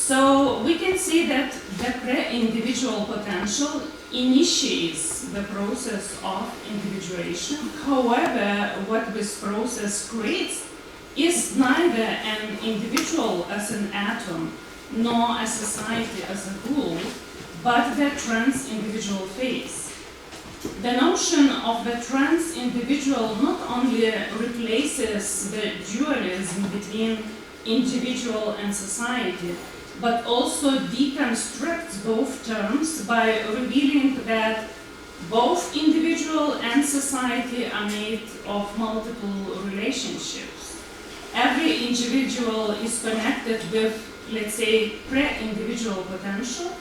So we can say that the pre-individual potential initiates the process of individuation. However, what this process creates is neither an individual as an atom, nor a society as a whole, but the trans-individual phase. The notion of the trans-individual not only replaces the dualism between individual and society, but also deconstructs both terms by revealing that both individual and society are made of multiple relationships. Every individual is connected with, let's say, pre-individual potential,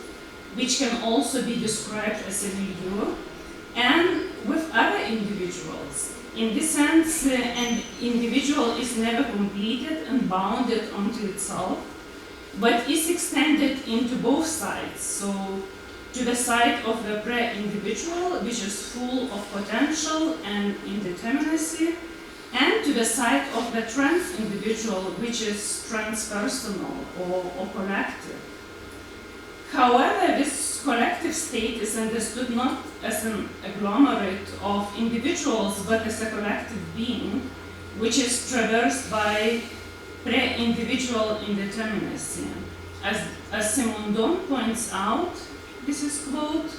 which can also be described as a milieu, and with other individuals. In this sense, an individual is never completed and bounded onto itself, but is extended into both sides. So, to the side of the pre-individual, which is full of potential and indeterminacy, and to the side of the trans-individual, which is transpersonal or collective. However, this collective state is understood not as an agglomerate of individuals, but as a collective being, which is traversed by pre-individual indeterminacy. As Simondon points out, this is quote,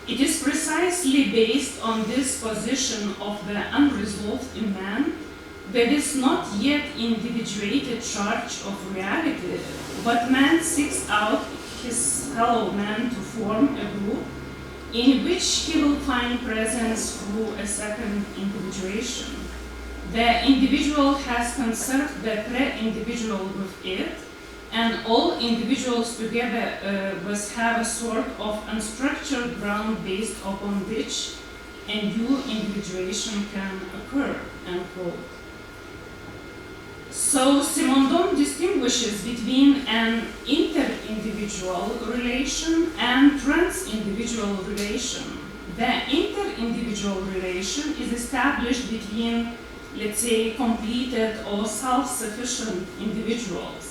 "It is precisely based on this position of the unresolved in man, that is not yet individuated charge of reality, but man seeks out his fellow man to form a group in which he will find presence through a second individuation. The individual has conserved the pre-individual with it, and all individuals together must have a sort of unstructured ground based upon which a new individuation can occur," end quote. So Simondon distinguishes between an inter-individual relation and trans-individual relation. The inter-individual relation is established between, let's say, completed or self-sufficient individuals,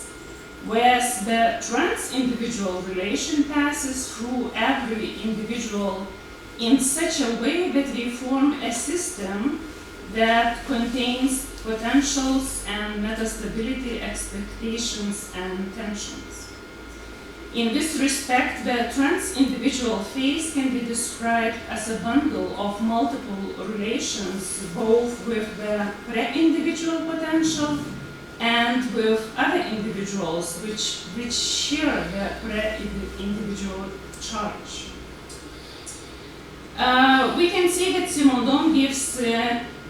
whereas the trans-individual relation passes through every individual in such a way that they form a system that contains potentials and metastability, expectations, and tensions. In this respect, the trans-individual phase can be described as a bundle of multiple relations, both with the pre-individual potential and with other individuals which share the pre-individual charge. We can see that Simondon gives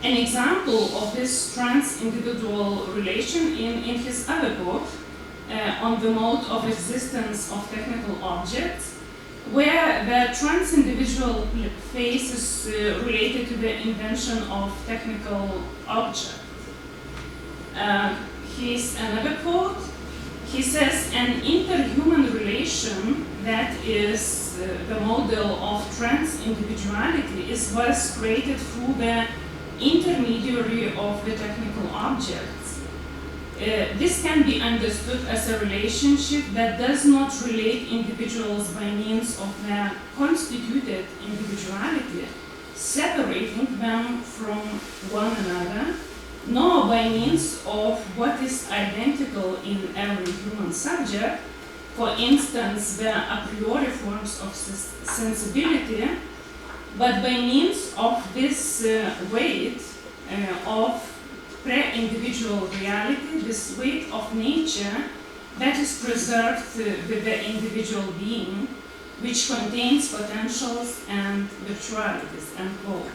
an example of this trans-individual relation in his other book, On the Mode of Existence of Technical Objects, where the trans-individual phase is related to the invention of technical objects. Here's another quote. He says, "An interhuman relation that is the model of trans-individuality is thus created through the intermediary of the technical objects. This can be understood as a relationship that does not relate individuals by means of their constituted individuality, separating them from one another, nor by means of what is identical in every human subject, for instance, the a priori forms of sensibility, but by means of this weight of pre-individual reality, this weight of nature that is preserved with the individual being, which contains potentials and virtualities," end quote.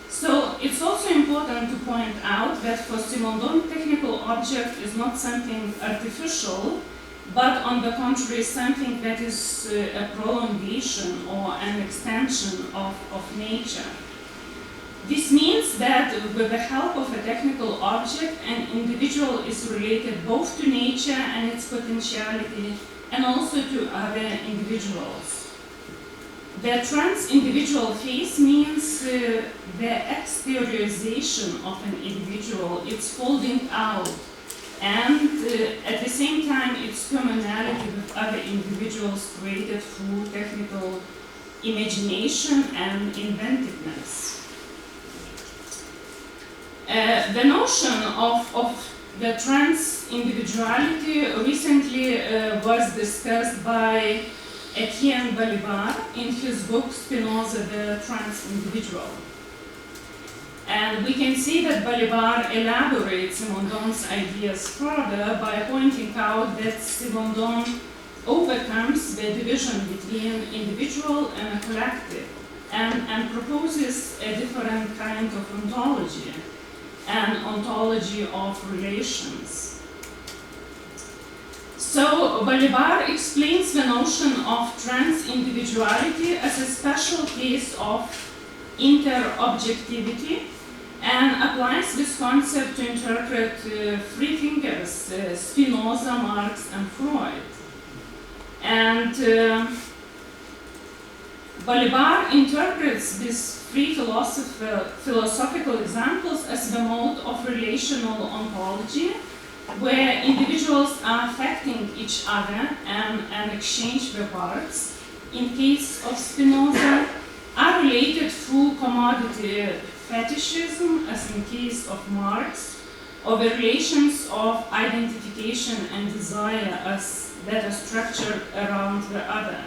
So it's also important to point out that for Simondon, technical object is not something artificial, but on the contrary, something that is a prolongation or an extension of nature. This means that with the help of a technical object, an individual is related both to nature and its potentiality, and also to other individuals. The trans-individual phase means the exteriorization of an individual, its folding out and at the same time its commonality with other individuals created through technical imagination and inventiveness. The notion of the trans individuality recently was discussed by Etienne Balibar in his book Spinoza, the Trans Individual. And we can see that Balibar elaborates Simondon's ideas further by pointing out that Simondon overcomes the division between individual and a collective and proposes a different kind of ontology, an ontology of relations. So Balibar explains the notion of trans-individuality as a special case of interobjectivity and applies this concept to interpret three thinkers, Spinoza, Marx, and Freud. And Balibar interprets these three philosophical examples as the mode of relational ontology, where individuals are affecting each other and exchange their parts. In case of Spinoza, are related through commodity fetishism, as in case of Marx, or the relations of identification and desire as that are structured around the other,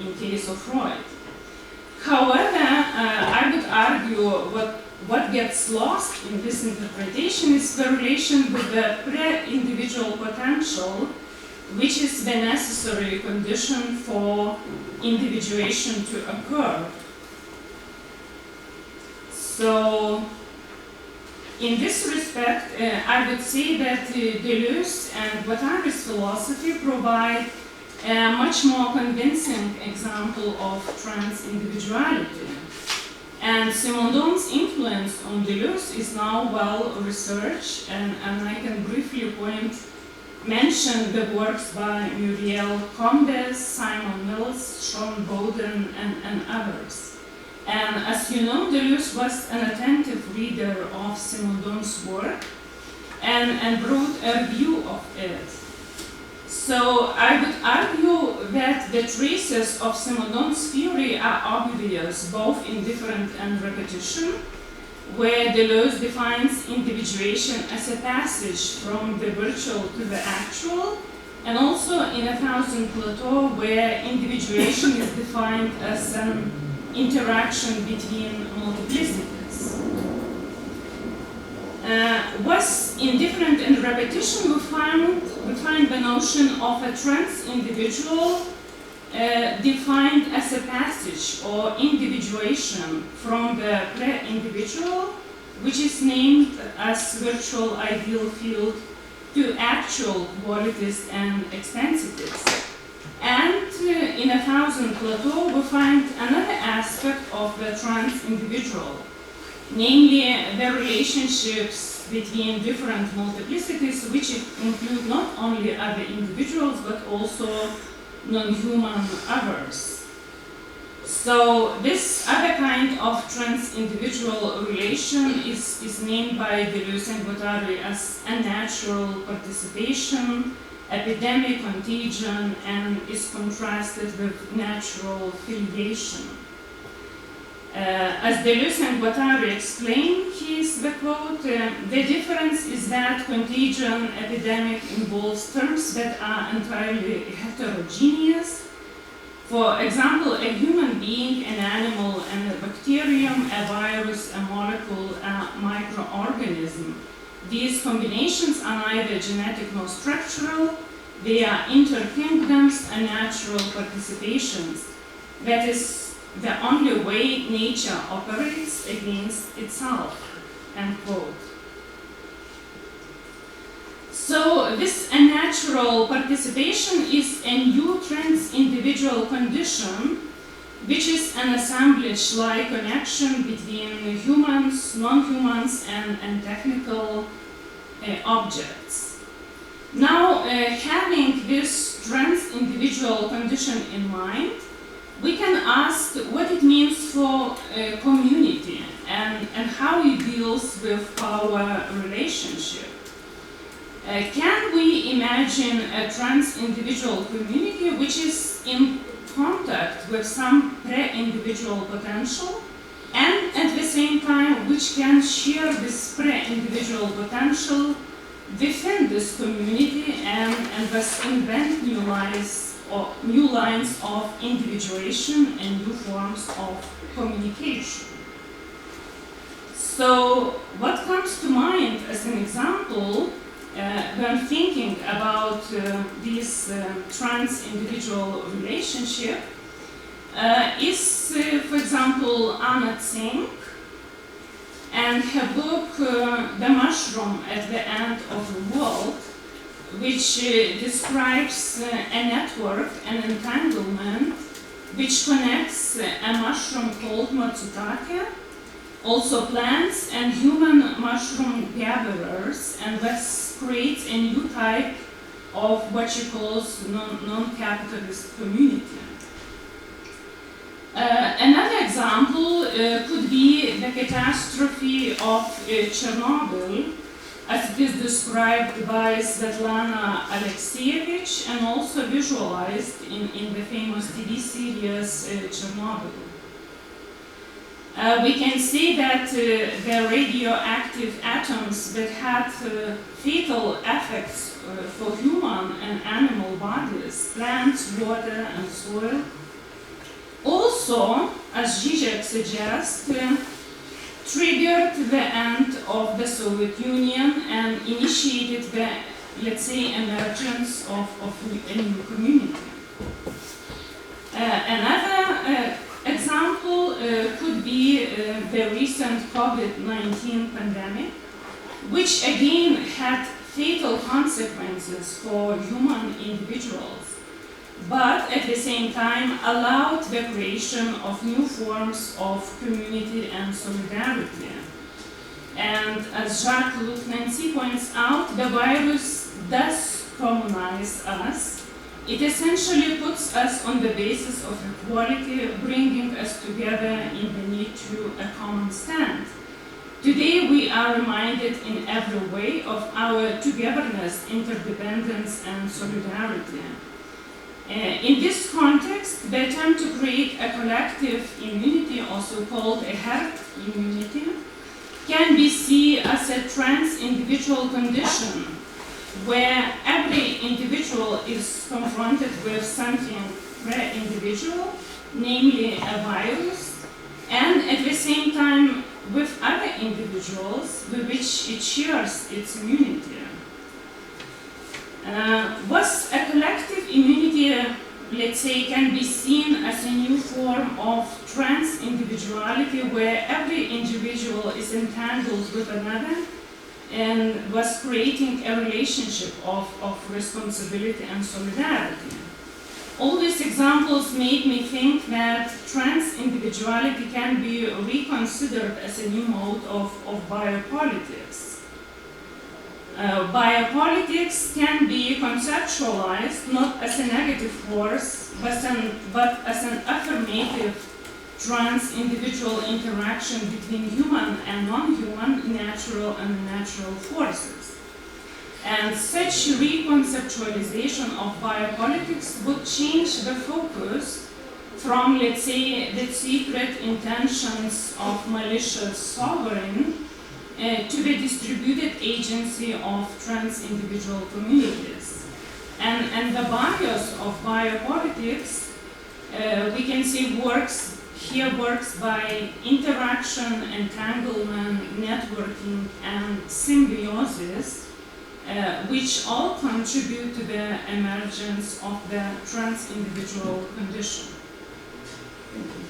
in case of Freud. However, I would argue what gets lost in this interpretation is the relation with the pre-individual potential, which is the necessary condition for individuation to occur. So, in this respect, I would say that Deleuze and Guattari's philosophy provide a much more convincing example of trans-individuality. And Simondon's influence on Deleuze is now well researched, and I can briefly mention the works by Muriel Combes, Simon Mills, Sean Bowden, and others. And as you know, Deleuze was an attentive reader of Simondon's work and wrote a review of it. So I would argue that the traces of Simondon's theory are obvious both in different and repetition, where Deleuze defines individuation as a passage from the virtual to the actual, and also in 1000 Plateau, where individuation is defined as an interaction between multiplicities. Was indifferent and repetition, we find the notion of a trans individual defined as a passage or individuation from the pre-individual, which is named as virtual ideal field, to actual qualities and extensities. And in 1000 Plateau, we find another aspect of the trans individual, namely the relationships between different multiplicities, which include not only other individuals but also non-human others. So this other kind of trans-individual relation is named by Deleuze and Guattari as unnatural participation, epidemic contagion, and is contrasted with natural filiation. As Deleuze and Guattari explain, here's the quote, the difference is that contagion epidemic involves terms that are entirely heterogeneous. For example, a human being, an animal, and a bacterium, a virus, a molecule, a microorganism. These combinations are neither genetic nor structural. They are interkingdoms and natural participations. That is the only way nature operates against itself, end quote. So this unnatural participation is a new trans-individual condition, which is an assemblage-like connection between humans, non-humans, and technical objects. Now, having this trans-individual condition in mind, we can ask what it means for a community and how it deals with power relationship. Can we imagine a trans individual community which is in contact with some pre-individual potential and at the same time which can share this pre-individual potential within this community and thus invent new lines of individuation and new forms of communication? So what comes to mind as an example when thinking about this trans-individual relationship is, for example, Anna Tseng and her book The Mushroom at the End of the World, which describes a network, an entanglement, which connects a mushroom called Matsutake, also plants and human mushroom gatherers, and thus creates a new type of what she calls non-capitalist community. Another example could be the catastrophe of Chernobyl, as it is described by Svetlana Alexievich and also visualized in the famous TV series Chernobyl. We can see that the radioactive atoms that had fatal effects for human and animal bodies, plants, water, and soil, also, as Zizek suggests, triggered the end of the Soviet Union and initiated the, let's say, emergence of a new community. Another example could be the recent COVID-19 pandemic, which again had fatal consequences for human individuals, but at the same time allowed the creation of new forms of community and solidarity. And as Jacques-Luc Nancy points out, the virus does commonize us. It essentially puts us on the basis of equality, bringing us together in the need to a common stand. Today we are reminded in every way of our togetherness, interdependence, and solidarity. In this context, the attempt to create a collective immunity, also called a herd immunity, can be seen as a trans-individual condition where every individual is confronted with something pre-individual, namely a virus, and at the same time with other individuals with which it shares its immunity. Was a collective immunity, let's say, can be seen as a new form of trans-individuality where every individual is entangled with another and was creating a relationship of responsibility and solidarity. All these examples made me think that trans-individuality can be reconsidered as a new mode of biopolitics. Biopolitics can be conceptualized not as a negative force, but as an affirmative trans-individual interaction between human and non-human, natural and unnatural forces. And such reconceptualization of biopolitics would change the focus from, let's say, the secret intentions of malicious sovereign to the distributed agency of trans-individual communities. And the bias of biopolitics, we can see works by interaction, entanglement, networking, and symbiosis, which all contribute to the emergence of the trans-individual condition. Thank you.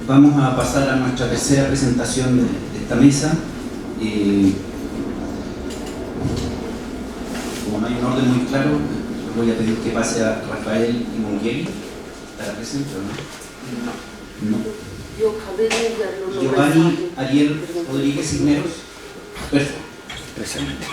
Vamos a pasar a nuestra tercera presentación de esta mesa. Como no hay un orden muy claro, voy a pedir que pase a Rafael Imongeli. ¿Estará presente o no? No. Giovanni Ariel Rodríguez Cisneros. Perfecto. Presente.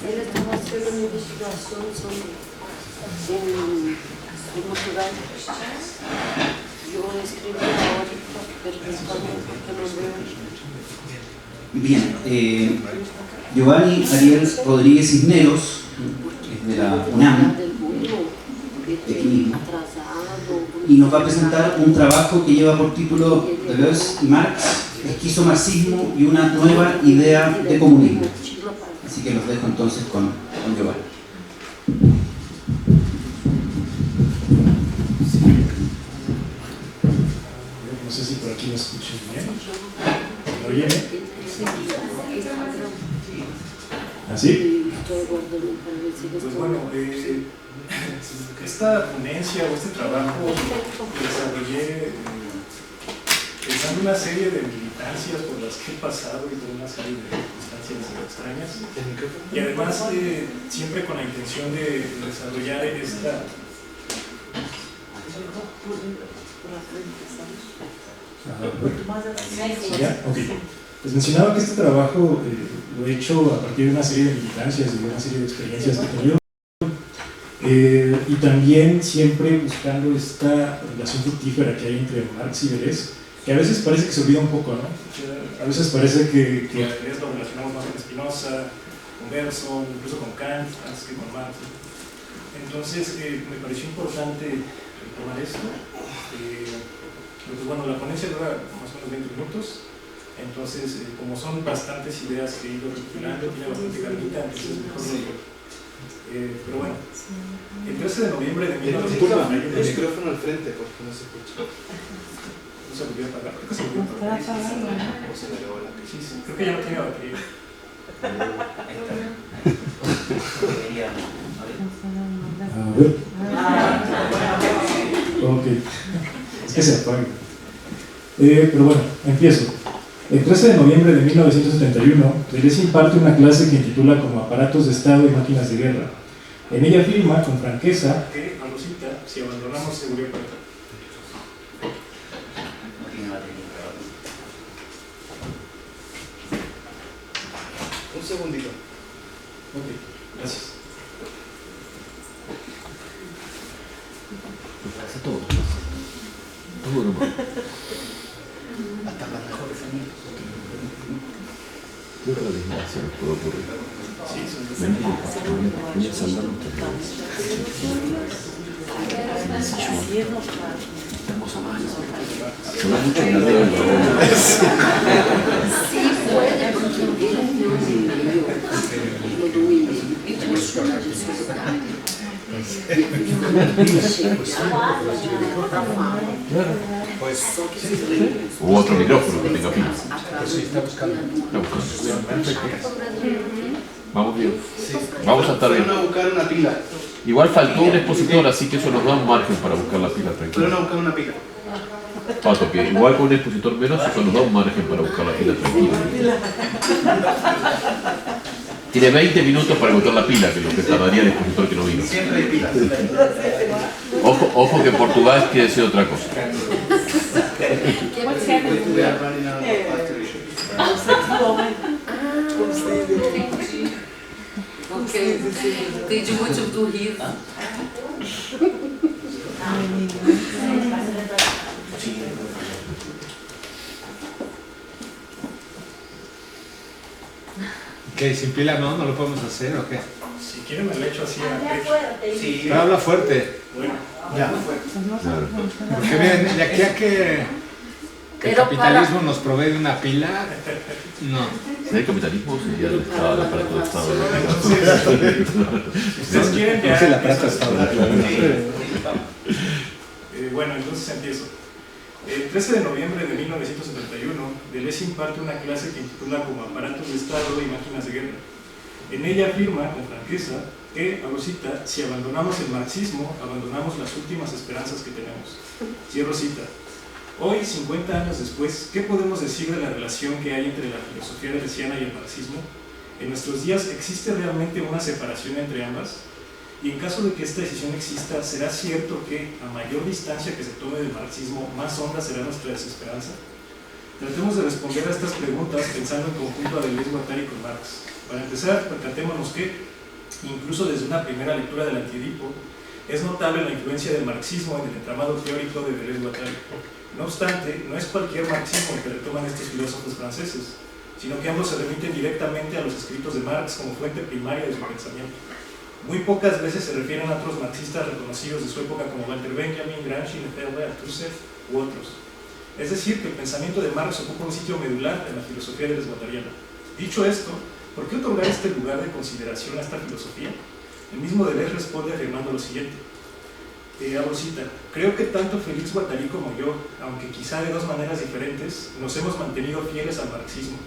Él estaba haciendo una investigación en Portugal. Yo escribí ahorita, pero en español porque no veo. Bien, Giovanni Ariel Rodríguez Cisneros, es de la UNAM, de aquí mismo, y nos va a presentar un trabajo que lleva por título Deleuze y Marx, esquizomarxismo y una nueva idea de comunismo. Así que los dejo entonces con Giovanni. No sé si por aquí me escuchan bien. ¿Me oyen? ¿Así? Pues bueno, esta ponencia o este trabajo lo desarrollé pensando una serie de militancias por las que he pasado y por una serie de circunstancias extrañas. Y además siempre con la intención de desarrollar esta... ¿Ya? Ok. Pues mencionaba que este trabajo lo he hecho a partir de una serie de militancias y de una serie de experiencias que he tenido. Y también siempre buscando esta relación fructífera que hay entre Marx y Deleuze, que a veces parece que se olvida un poco, ¿no? A veces parece que a Deleuze lo relacionamos más con Spinoza, con Bergson, incluso con Kant, antes que con Marx. Entonces me pareció importante tomar esto. Pues bueno, la ponencia dura más o menos 20 minutos, entonces como son bastantes ideas que he ido recopilando, tiene bastante carnita, entonces mejor no digo. Pero bueno, el 13 de noviembre de 1991... El micrófono al frente porque no se escucha. ¿No se volvió a apagar? Creo que se volvió a apagar. ¿O se le acabó la Sí, sí, creo que ya no tiene batería. A ver. Ok. Es que se apaga. Pero bueno, empiezo. El 13 de noviembre de 1971, Deleuze imparte una clase que intitula como Aparatos de Estado y Máquinas de Guerra. En ella afirma con franqueza que, a Rosita, si abandonamos seguridad para Un segundito. Ok, gracias. Hace todo. Todo nomás. Hasta la mejor Creo que la desgracia nos puede ocurrir. Sí, Venía saltando estamos a mano. Se va mucho en la tele. Sí, puede, porque él tiene un medio, lo O otro micrófono que tenga pila. Sí, está buscando. Vamos bien. Vamos a estar bien. Fueron a buscar una pila. Igual faltó un expositor, así que eso nos da un margen para buscar la pila, Fueron tranquilo. a buscar una pila. Pato, que igual con un expositor menos, eso nos da un margen para buscar la pila, tranquilo. Tiene 20 minutos para encontrar la pila, que es lo que tardaría el expositor que no vino. Siempre hay pilas. Ojo que en Portugal quiere decir otra cosa. We are running out of battery. Ok, entendi o motivo do riso. ¿Qué? ¿Sin pila no lo podemos hacer o qué? Si quieren me lo echo así a pecho. Sí, Pero habla fuerte. Bueno, ya. Claro. Porque miren, de aquí a que el Pero capitalismo nos provee de una pila, no. Si hay capitalismo, sería el Estado, el aparato de Estado. si ustedes quieren ya... Es el aparato de Estado. Bueno, entonces empiezo. El 13 de noviembre de 1971, Deleuze imparte una clase que titula como Aparatos de Estado y Máquinas de Guerra. En ella afirma con franqueza que, abro cita, si abandonamos el marxismo, abandonamos las últimas esperanzas que tenemos. Cierro cita. Hoy, 50 años después, ¿qué podemos decir de la relación que hay entre la filosofía deleuziana y el marxismo? ¿En nuestros días existe realmente una separación entre ambas? Y en caso de que esta decisión exista, ¿será cierto que a mayor distancia que se tome del marxismo, más honda será nuestra desesperanza? Tratemos de responder a estas preguntas pensando en conjunto a Deleuze, Guattari con Marx. Para empezar, percatémonos que, incluso desde una primera lectura del Antiedipo, es notable la influencia del marxismo en el entramado teórico de Deleuze, Guattari. No obstante, no es cualquier marxismo el que retoman estos filósofos franceses, sino que ambos se remiten directamente a los escritos de Marx como fuente primaria de su pensamiento. Muy pocas veces se refieren a otros marxistas reconocidos de su época como Walter Benjamin, Gramsci, Lefebvre, Althusser u otros. Es decir, que el pensamiento de Marx ocupa un sitio medular en la filosofía deleuze-guattariana. Dicho esto, ¿por qué otorgar este lugar de consideración a esta filosofía? El mismo Deleuze responde afirmando lo siguiente. Abro cita: creo que tanto Félix Guattari como yo, aunque quizá de dos maneras diferentes, nos hemos mantenido fieles al marxismo.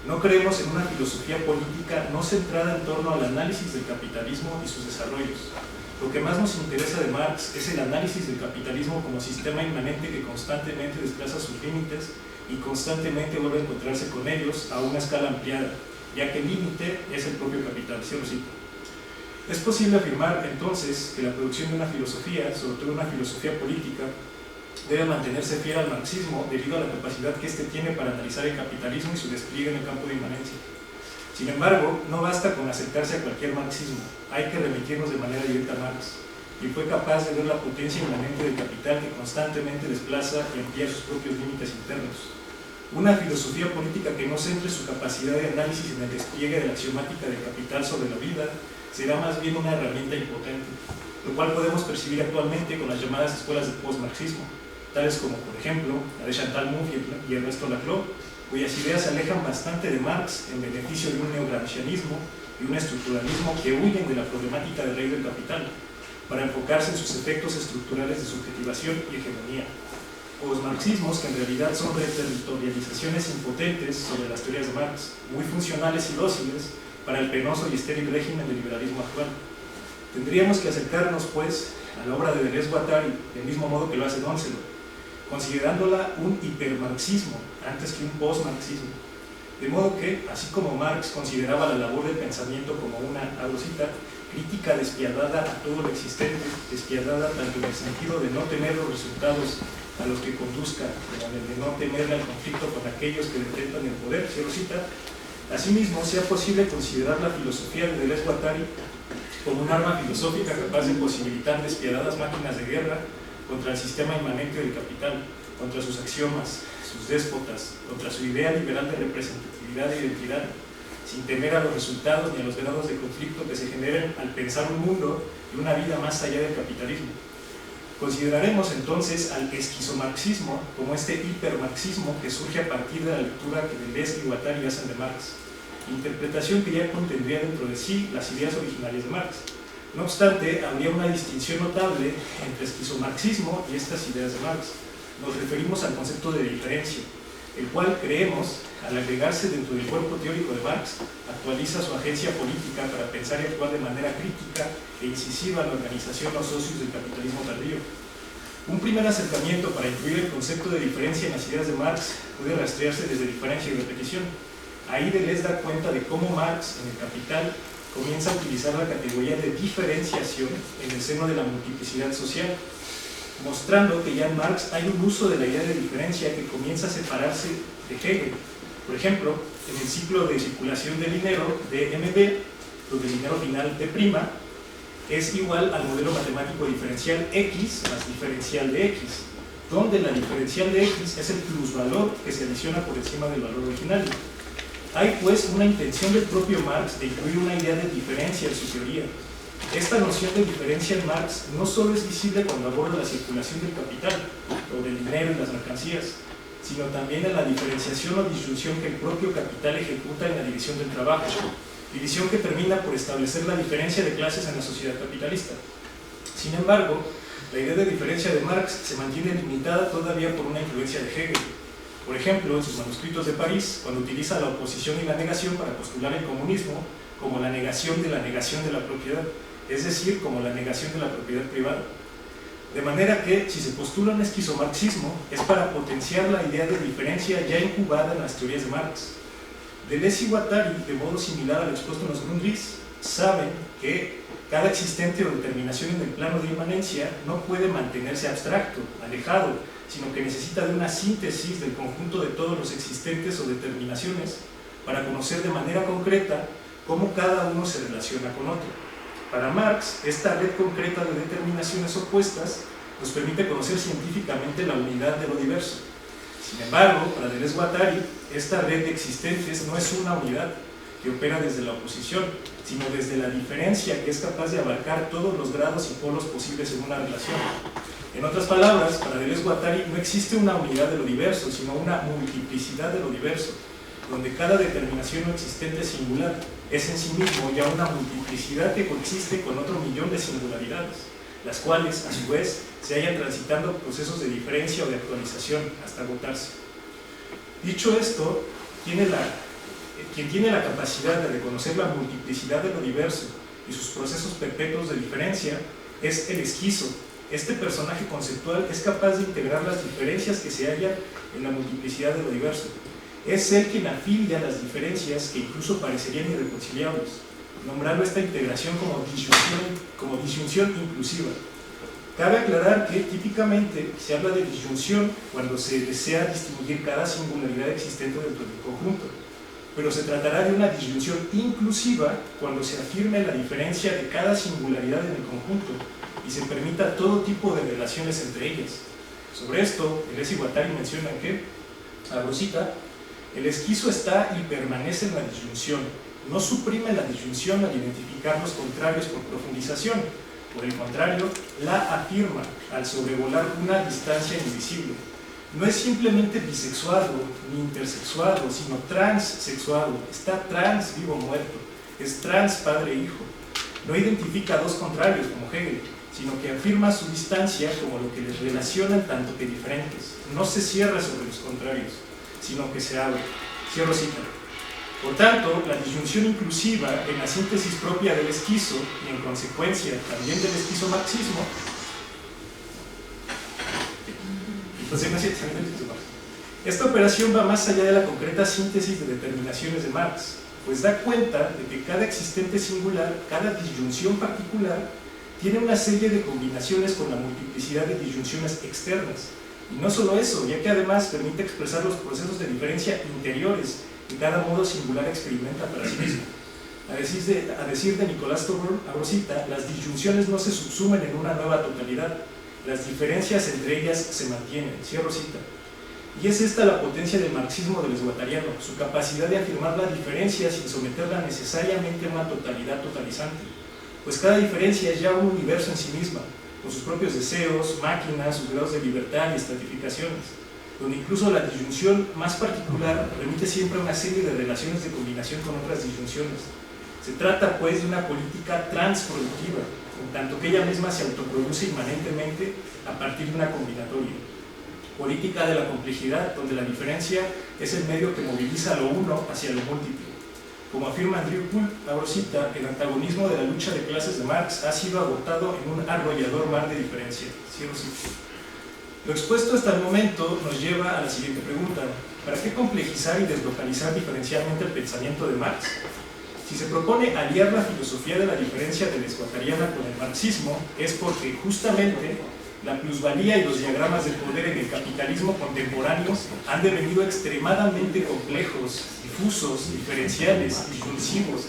No creemos en una filosofía política no centrada en torno al análisis del capitalismo y sus desarrollos. Lo que más nos interesa de Marx es el análisis del capitalismo como sistema inmanente que constantemente desplaza sus límites y constantemente vuelve a encontrarse con ellos a una escala ampliada, ya que el límite es el propio capital. Cierro cita. Es posible afirmar, entonces, que la producción de una filosofía, sobre todo una filosofía política, debe mantenerse fiel al marxismo debido a la capacidad que éste tiene para analizar el capitalismo y su despliegue en el campo de inmanencia. Sin embargo, no basta con acercarse a cualquier marxismo, hay que remitirnos de manera directa a Marx, quien fue capaz de ver la potencia inmanente del capital que constantemente desplaza y amplía sus propios límites internos. Una filosofía política que no centre su capacidad de análisis en el despliegue de la axiomática del capital sobre la vida será más bien una herramienta impotente, lo cual podemos percibir actualmente con las llamadas escuelas de post-marxismo, tales como, por ejemplo, la de Chantal Mouffe y Ernesto Laclau, cuyas ideas se alejan bastante de Marx en beneficio de un neogramscianismo y un estructuralismo que huyen de la problemática de raíz del capital, para enfocarse en sus efectos estructurales de subjetivación y hegemonía. Post-marxismos que en realidad son reterritorializaciones impotentes sobre las teorías de Marx, muy funcionales y dóciles para el penoso y estéril régimen del liberalismo actual. Tendríamos que acercarnos, pues, a la obra de Deleuze-Guattari del mismo modo que lo hace Doncelot, considerándola un hipermarxismo antes que un postmarxismo. De modo que, así como Marx consideraba la labor del pensamiento como una, abro cita, crítica despiadada a todo lo existente, despiadada tanto en el sentido de no temer los resultados a los que conduzca, como en el de no temerle al conflicto con aquellos que detentan el poder, cierro cita. Asimismo, sea posible considerar la filosofía de Deleuze-Guattari como un arma filosófica capaz de posibilitar despiadadas máquinas de guerra contra el sistema inmanente del capital, contra sus axiomas, sus déspotas, contra su idea liberal de representatividad e identidad, sin temer a los resultados ni a los grados de conflicto que se generen al pensar un mundo y una vida más allá del capitalismo. Consideraremos entonces al esquizomarxismo como este hipermarxismo que surge a partir de la lectura que Deleuze y Guattari hacen de Marx, interpretación que ya contendría dentro de sí las ideas originales de Marx. No obstante, habría una distinción notable entre esquizomarxismo y estas ideas de Marx. Nos referimos al concepto de diferencia, el cual creemos, al agregarse dentro del cuerpo teórico de Marx, actualiza su agencia política para pensar y actuar de manera crítica e incisiva en la organización de los socios del capitalismo tardío. Un primer acercamiento para incluir el concepto de diferencia en las ideas de Marx puede rastrearse desde diferencia y repetición. Ahí Deleuze da cuenta de cómo Marx, en el Capital, comienza a utilizar la categoría de diferenciación en el seno de la multiplicidad social, mostrando que ya en Marx hay un uso de la idea de diferencia que comienza a separarse de Hegel. Por ejemplo, en el ciclo de circulación del dinero de MB, donde el dinero final de' es igual al modelo matemático diferencial X más diferencial de X, donde la diferencial de X es el plusvalor que se adiciona por encima del valor originario. Hay pues una intención del propio Marx de incluir una idea de diferencia en su teoría. Esta noción de diferencia en Marx no solo es visible cuando aborda la circulación del capital o del dinero y las mercancías, sino también en la diferenciación o disyunción que el propio capital ejecuta en la división del trabajo, división que termina por establecer la diferencia de clases en la sociedad capitalista. Sin embargo, la idea de diferencia de Marx se mantiene limitada todavía por una influencia de Hegel. Por ejemplo, en sus manuscritos de París, cuando utiliza la oposición y la negación para postular el comunismo como la negación de la propiedad, es decir, como la negación de la propiedad privada. De manera que, si se postula un esquizomarxismo, es para potenciar la idea de diferencia ya incubada en las teorías de Marx. Deleuze y Guattari, de modo similar al expuesto en los Grundrisse, saben que cada existente o determinación en el plano de inmanencia no puede mantenerse abstracto, alejado, sino que necesita de una síntesis del conjunto de todos los existentes o determinaciones para conocer de manera concreta cómo cada uno se relaciona con otro. Para Marx, esta red concreta de determinaciones opuestas nos permite conocer científicamente la unidad de lo diverso. Sin embargo, para Deleuze-Guattari, esta red de existentes no es una unidad que opera desde la oposición, sino desde la diferencia que es capaz de abarcar todos los grados y polos posibles en una relación. En otras palabras, para Deleuze-Guattari no existe una unidad de lo diverso, sino una multiplicidad de lo diverso, donde cada determinación no existente singular es en sí mismo ya una multiplicidad que coexiste con otro millón de singularidades, las cuales, a su vez, se hallan transitando procesos de diferencia o de actualización hasta agotarse. Dicho esto, quien tiene la capacidad de reconocer la multiplicidad de lo diverso y sus procesos perpetuos de diferencia es el esquizo. Este personaje conceptual es capaz de integrar las diferencias que se hallan en la multiplicidad de lo diverso. Es él quien afilia las diferencias que incluso parecerían irreconciliables, nombrando esta integración como disyunción inclusiva. Cabe aclarar que típicamente se habla de disyunción cuando se desea distinguir cada singularidad existente dentro del conjunto, pero se tratará de una disyunción inclusiva cuando se afirme la diferencia de cada singularidad en el conjunto y se permita todo tipo de relaciones entre ellas. Sobre esto, Deleuze y Guattari mencionan que, abro cita, el esquizo está y permanece en la disyunción, no suprime la disyunción al identificar los contrarios por profundización, por el contrario, la afirma al sobrevolar una distancia invisible. No es simplemente bisexuado ni intersexuado, sino transsexuado, está trans vivo muerto, es trans padre e hijo. No identifica dos contrarios como Hegel, sino que afirma su distancia como lo que les relaciona en tanto que diferentes. No se cierra sobre los contrarios, sino que se abre. Cierro cita. Por tanto, la disyunción inclusiva en la síntesis propia del esquizo y en consecuencia también del esquizomarxismo, esta operación va más allá de la concreta síntesis de determinaciones de Marx, pues da cuenta de que cada existente singular, cada disyunción particular, tiene una serie de combinaciones con la multiplicidad de disyunciones externas. Y no solo eso, ya que además permite expresar los procesos de diferencia interiores que cada modo singular experimenta para sí mismo. A decir de Nicolás Torrón, abro cita, las disyunciones no se subsumen en una nueva totalidad, las diferencias entre ellas se mantienen. Cierro cita. Y es esta la potencia del marxismo deleuze-guattariano, su capacidad de afirmar la diferencia sin someterla necesariamente a una totalidad totalizante, pues cada diferencia es ya un universo en sí misma, con sus propios deseos, máquinas, sus grados de libertad y estratificaciones, donde incluso la disyunción más particular remite siempre a una serie de relaciones de combinación con otras disyunciones. Se trata, pues, de una política transproductiva, en tanto que ella misma se autoproduce inmanentemente a partir de una combinatoria. Política de la complejidad, donde la diferencia es el medio que moviliza lo uno hacia lo múltiple. Como afirma Andrew Poole, abro cita, el antagonismo de la lucha de clases de Marx ha sido agotado en un arrollador mar de diferencia. Cierro cita. Lo expuesto hasta el momento nos lleva a la siguiente pregunta: ¿para qué complejizar y deslocalizar diferencialmente el pensamiento de Marx? Si se propone aliar la filosofía de la diferencia deleuze-guattariana con el marxismo, es porque justamente la plusvalía y los diagramas del poder en el capitalismo contemporáneo han devenido extremadamente complejos, difusos, diferenciales, disyuntivos,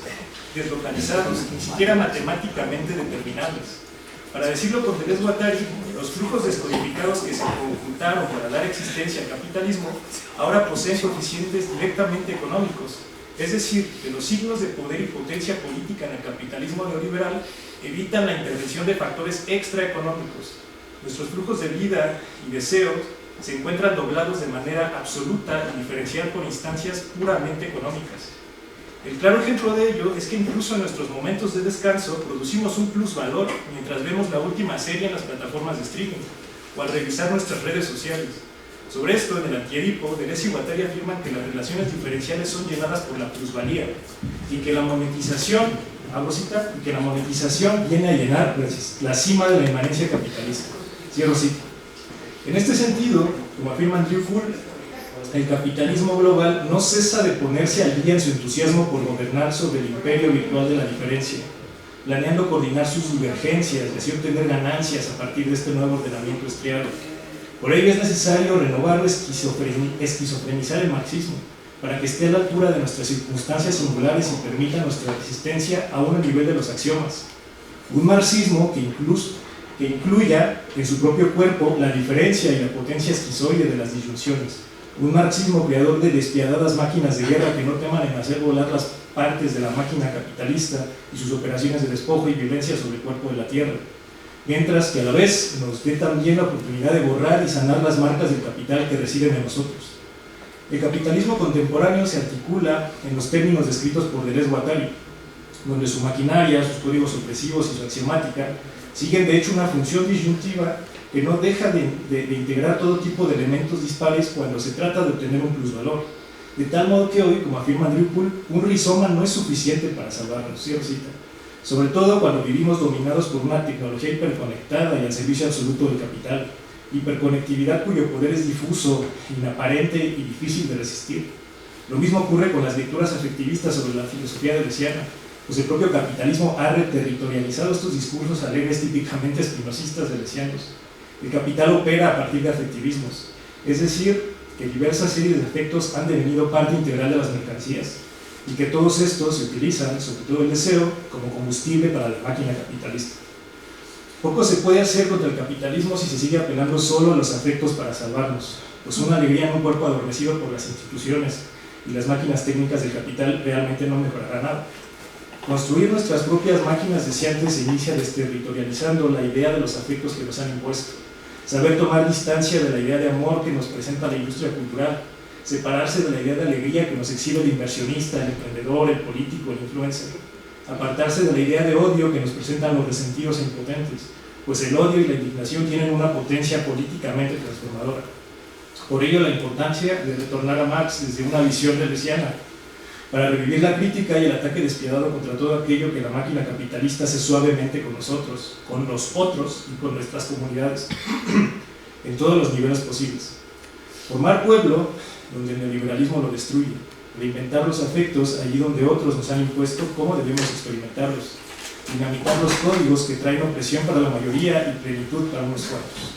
deslocalizados, ni siquiera matemáticamente determinables. Para decirlo con Deleuze-Guattari, los flujos descodificados que se conjuntaron para dar existencia al capitalismo ahora poseen coeficientes directamente económicos, es decir, que los signos de poder y potencia política en el capitalismo neoliberal evitan la intervención de factores extraeconómicos. Nuestros flujos de vida y deseos se encuentran doblados de manera absoluta y diferencial por instancias puramente económicas. El claro ejemplo de ello es que incluso en nuestros momentos de descanso producimos un plusvalor mientras vemos la última serie en las plataformas de streaming o al revisar nuestras redes sociales. Sobre esto, en el Antiedipo, Deleuze y Guattari afirman que las relaciones diferenciales son llenadas por la plusvalía y que la monetización, abro cita, y que la monetización viene a llenar la cima de la inmanencia capitalista. Cierro cita. En este sentido, como afirma Andrew Kuhl, el capitalismo global no cesa de ponerse al día en su entusiasmo por gobernar sobre el imperio virtual de la diferencia, planeando coordinar sus divergencias y así obtener ganancias a partir de este nuevo ordenamiento estriado. Por ello es necesario renovar o esquizofrenizar el marxismo, para que esté a la altura de nuestras circunstancias singulares y permita nuestra resistencia aún a nivel de los axiomas. Un marxismo que incluya en su propio cuerpo la diferencia y la potencia esquizoide de las disyunciones. Un marxismo creador de despiadadas máquinas de guerra que no teman en hacer volar las partes de la máquina capitalista y sus operaciones de despojo y violencia sobre el cuerpo de la tierra, mientras que a la vez nos dé también la oportunidad de borrar y sanar las marcas del capital que residen en nosotros. El capitalismo contemporáneo se articula en los términos descritos por Deleuze Guattari, donde su maquinaria, sus códigos opresivos y su axiomática siguen de hecho una función disyuntiva que no deja de integrar todo tipo de elementos dispares cuando se trata de obtener un plusvalor. De tal modo que hoy, como afirma Andrew Kuhl, un rizoma no es suficiente para salvarnos, cierro cita. Sobre todo cuando vivimos dominados por una tecnología hiperconectada y al servicio absoluto del capital, hiperconectividad cuyo poder es difuso, inaparente y difícil de resistir. Lo mismo ocurre con las lecturas afectivistas sobre la filosofía deleuziana, pues el propio capitalismo ha reterritorializado estos discursos alegres típicamente espinosistas deleuzianos. El capital opera a partir de afectivismos, es decir, que diversas series de efectos han devenido parte integral de las mercancías y que todos estos se utilizan, sobre todo el deseo, como combustible para la máquina capitalista. Poco se puede hacer contra el capitalismo si se sigue apelando solo a los afectos para salvarnos, pues una alegría en un cuerpo adormecido por las instituciones y las máquinas técnicas del capital realmente no mejorará nada. Construir nuestras propias máquinas deseantes se inicia desterritorializando la idea de los afectos que nos han impuesto, saber tomar distancia de la idea de amor que nos presenta la industria cultural, separarse de la idea de alegría que nos exhibe el inversionista, el emprendedor, el político, el influencer, apartarse de la idea de odio que nos presentan los resentidos e impotentes, pues el odio y la indignación tienen una potencia políticamente transformadora. Por ello la importancia de retornar a Marx desde una visión deleuziana, para revivir la crítica y el ataque despiadado contra todo aquello que la máquina capitalista hace suavemente con nosotros, con los otros y con nuestras comunidades, en todos los niveles posibles. Formar pueblo, donde el neoliberalismo lo destruye, reinventar los afectos allí donde otros nos han impuesto cómo debemos experimentarlos, dinamitar los códigos que traen opresión para la mayoría y plenitud para unos cuantos.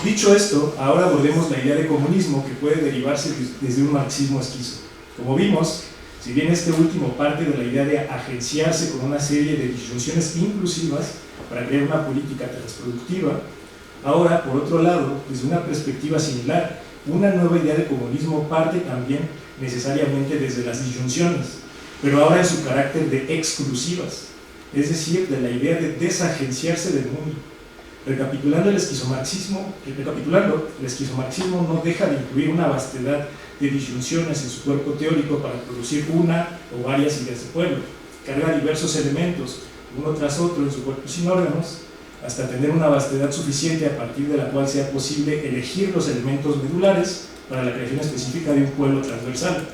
Dicho esto, ahora abordemos la idea de comunismo que puede derivarse desde un marxismo esquizo. Como vimos, si bien este último parte de la idea de agenciarse con una serie de disyunciones inclusivas para crear una política transproductiva, ahora, por otro lado, desde una perspectiva similar, una nueva idea de comunismo parte también necesariamente desde las disyunciones, pero ahora en su carácter de exclusivas, es decir, de la idea de desagenciarse del mundo. Recapitulando, el esquizomarxismo no deja de incluir una vastedad de disyunciones en su cuerpo teórico para producir una o varias ideas de pueblo. Carga diversos elementos, uno tras otro, en su cuerpo sin órganos, hasta tener una vastedad suficiente a partir de la cual sea posible elegir los elementos medulares para la creación específica de un pueblo transversal.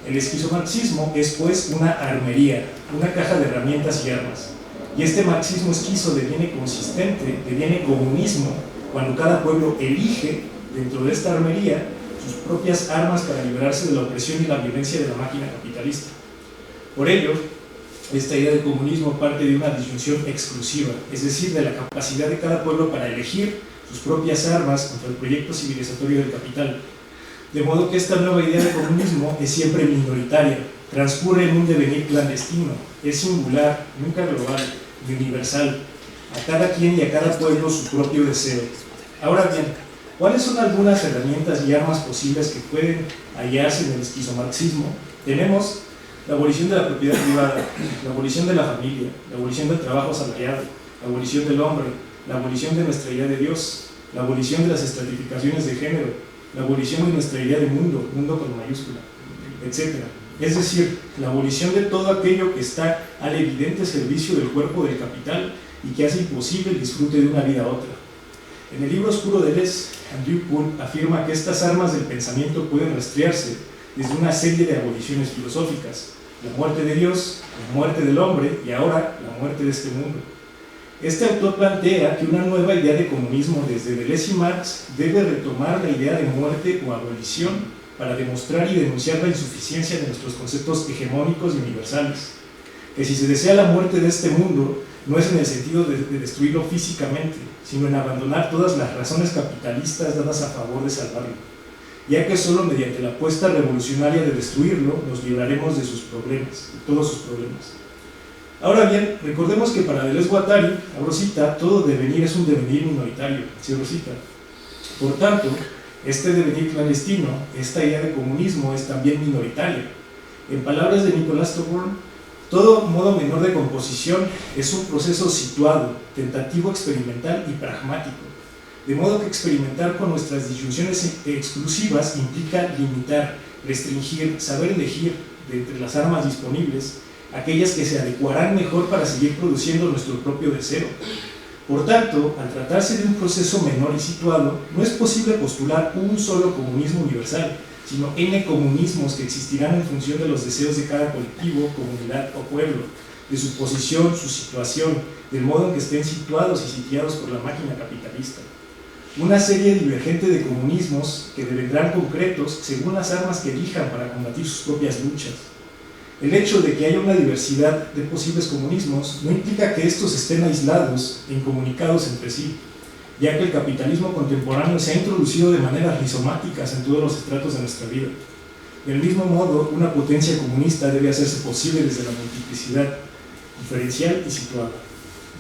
El esquizomarxismo es pues una armería, una caja de herramientas y armas. Y este marxismo esquizo deviene consistente, deviene comunismo, cuando cada pueblo elige, dentro de esta armería, sus propias armas para liberarse de la opresión y la violencia de la máquina capitalista. Por ello, esta idea de comunismo parte de una disyunción exclusiva, es decir, de la capacidad de cada pueblo para elegir sus propias armas contra el proyecto civilizatorio del capital. De modo que esta nueva idea de comunismo es siempre minoritaria, transcurre en un devenir clandestino, es singular, nunca global, y universal, a cada quien y a cada pueblo su propio deseo. Ahora bien, ¿cuáles son algunas herramientas y armas posibles que pueden hallarse en el esquizomarxismo? Tenemos la abolición de la propiedad privada, la abolición de la familia, la abolición del trabajo asalariado, la abolición del hombre, la abolición de nuestra idea de Dios, la abolición de las estratificaciones de género, la abolición de nuestra idea de mundo, mundo con mayúscula, etc. Es decir, la abolición de todo aquello que está al evidente servicio del cuerpo del capital y que hace imposible el disfrute de una vida a otra. En el libro oscuro de Deleuze, Andrew Kuhl afirma que estas armas del pensamiento pueden rastrearse desde una serie de aboliciones filosóficas: la muerte de Dios, la muerte del hombre y ahora la muerte de este mundo. Este autor plantea que una nueva idea de comunismo desde Deleuze y Marx debe retomar la idea de muerte o abolición para demostrar y denunciar la insuficiencia de nuestros conceptos hegemónicos y universales. Que si se desea la muerte de este mundo, no es en el sentido de destruirlo físicamente, sino en abandonar todas las razones capitalistas dadas a favor de salvarlo, ya que solo mediante la apuesta revolucionaria de destruirlo nos libraremos de sus problemas, de todos sus problemas. Ahora bien, recordemos que para Deleuze-Guattari, abro cita, todo devenir es un devenir minoritario, cierro cita. Por tanto, este devenir clandestino, esta idea de comunismo es también minoritaria. En palabras de Nicolas Stokborn, todo modo menor de composición es un proceso situado, tentativo, experimental y pragmático. De modo que experimentar con nuestras disyunciones exclusivas implica limitar, restringir, saber elegir de entre las armas disponibles aquellas que se adecuarán mejor para seguir produciendo nuestro propio deseo. Por tanto, al tratarse de un proceso menor y situado, no es posible postular un solo comunismo universal, sino n comunismos que existirán en función de los deseos de cada colectivo, comunidad o pueblo, de su posición, su situación, del modo en que estén situados y sitiados por la máquina capitalista. Una serie divergente de comunismos que devendrán concretos según las armas que elijan para combatir sus propias luchas. El hecho de que haya una diversidad de posibles comunismos no implica que estos estén aislados e incomunicados entre sí, ya que el capitalismo contemporáneo se ha introducido de maneras rizomáticas en todos los estratos de nuestra vida. Del mismo modo, una potencia comunista debe hacerse posible desde la multiplicidad, diferencial y situada.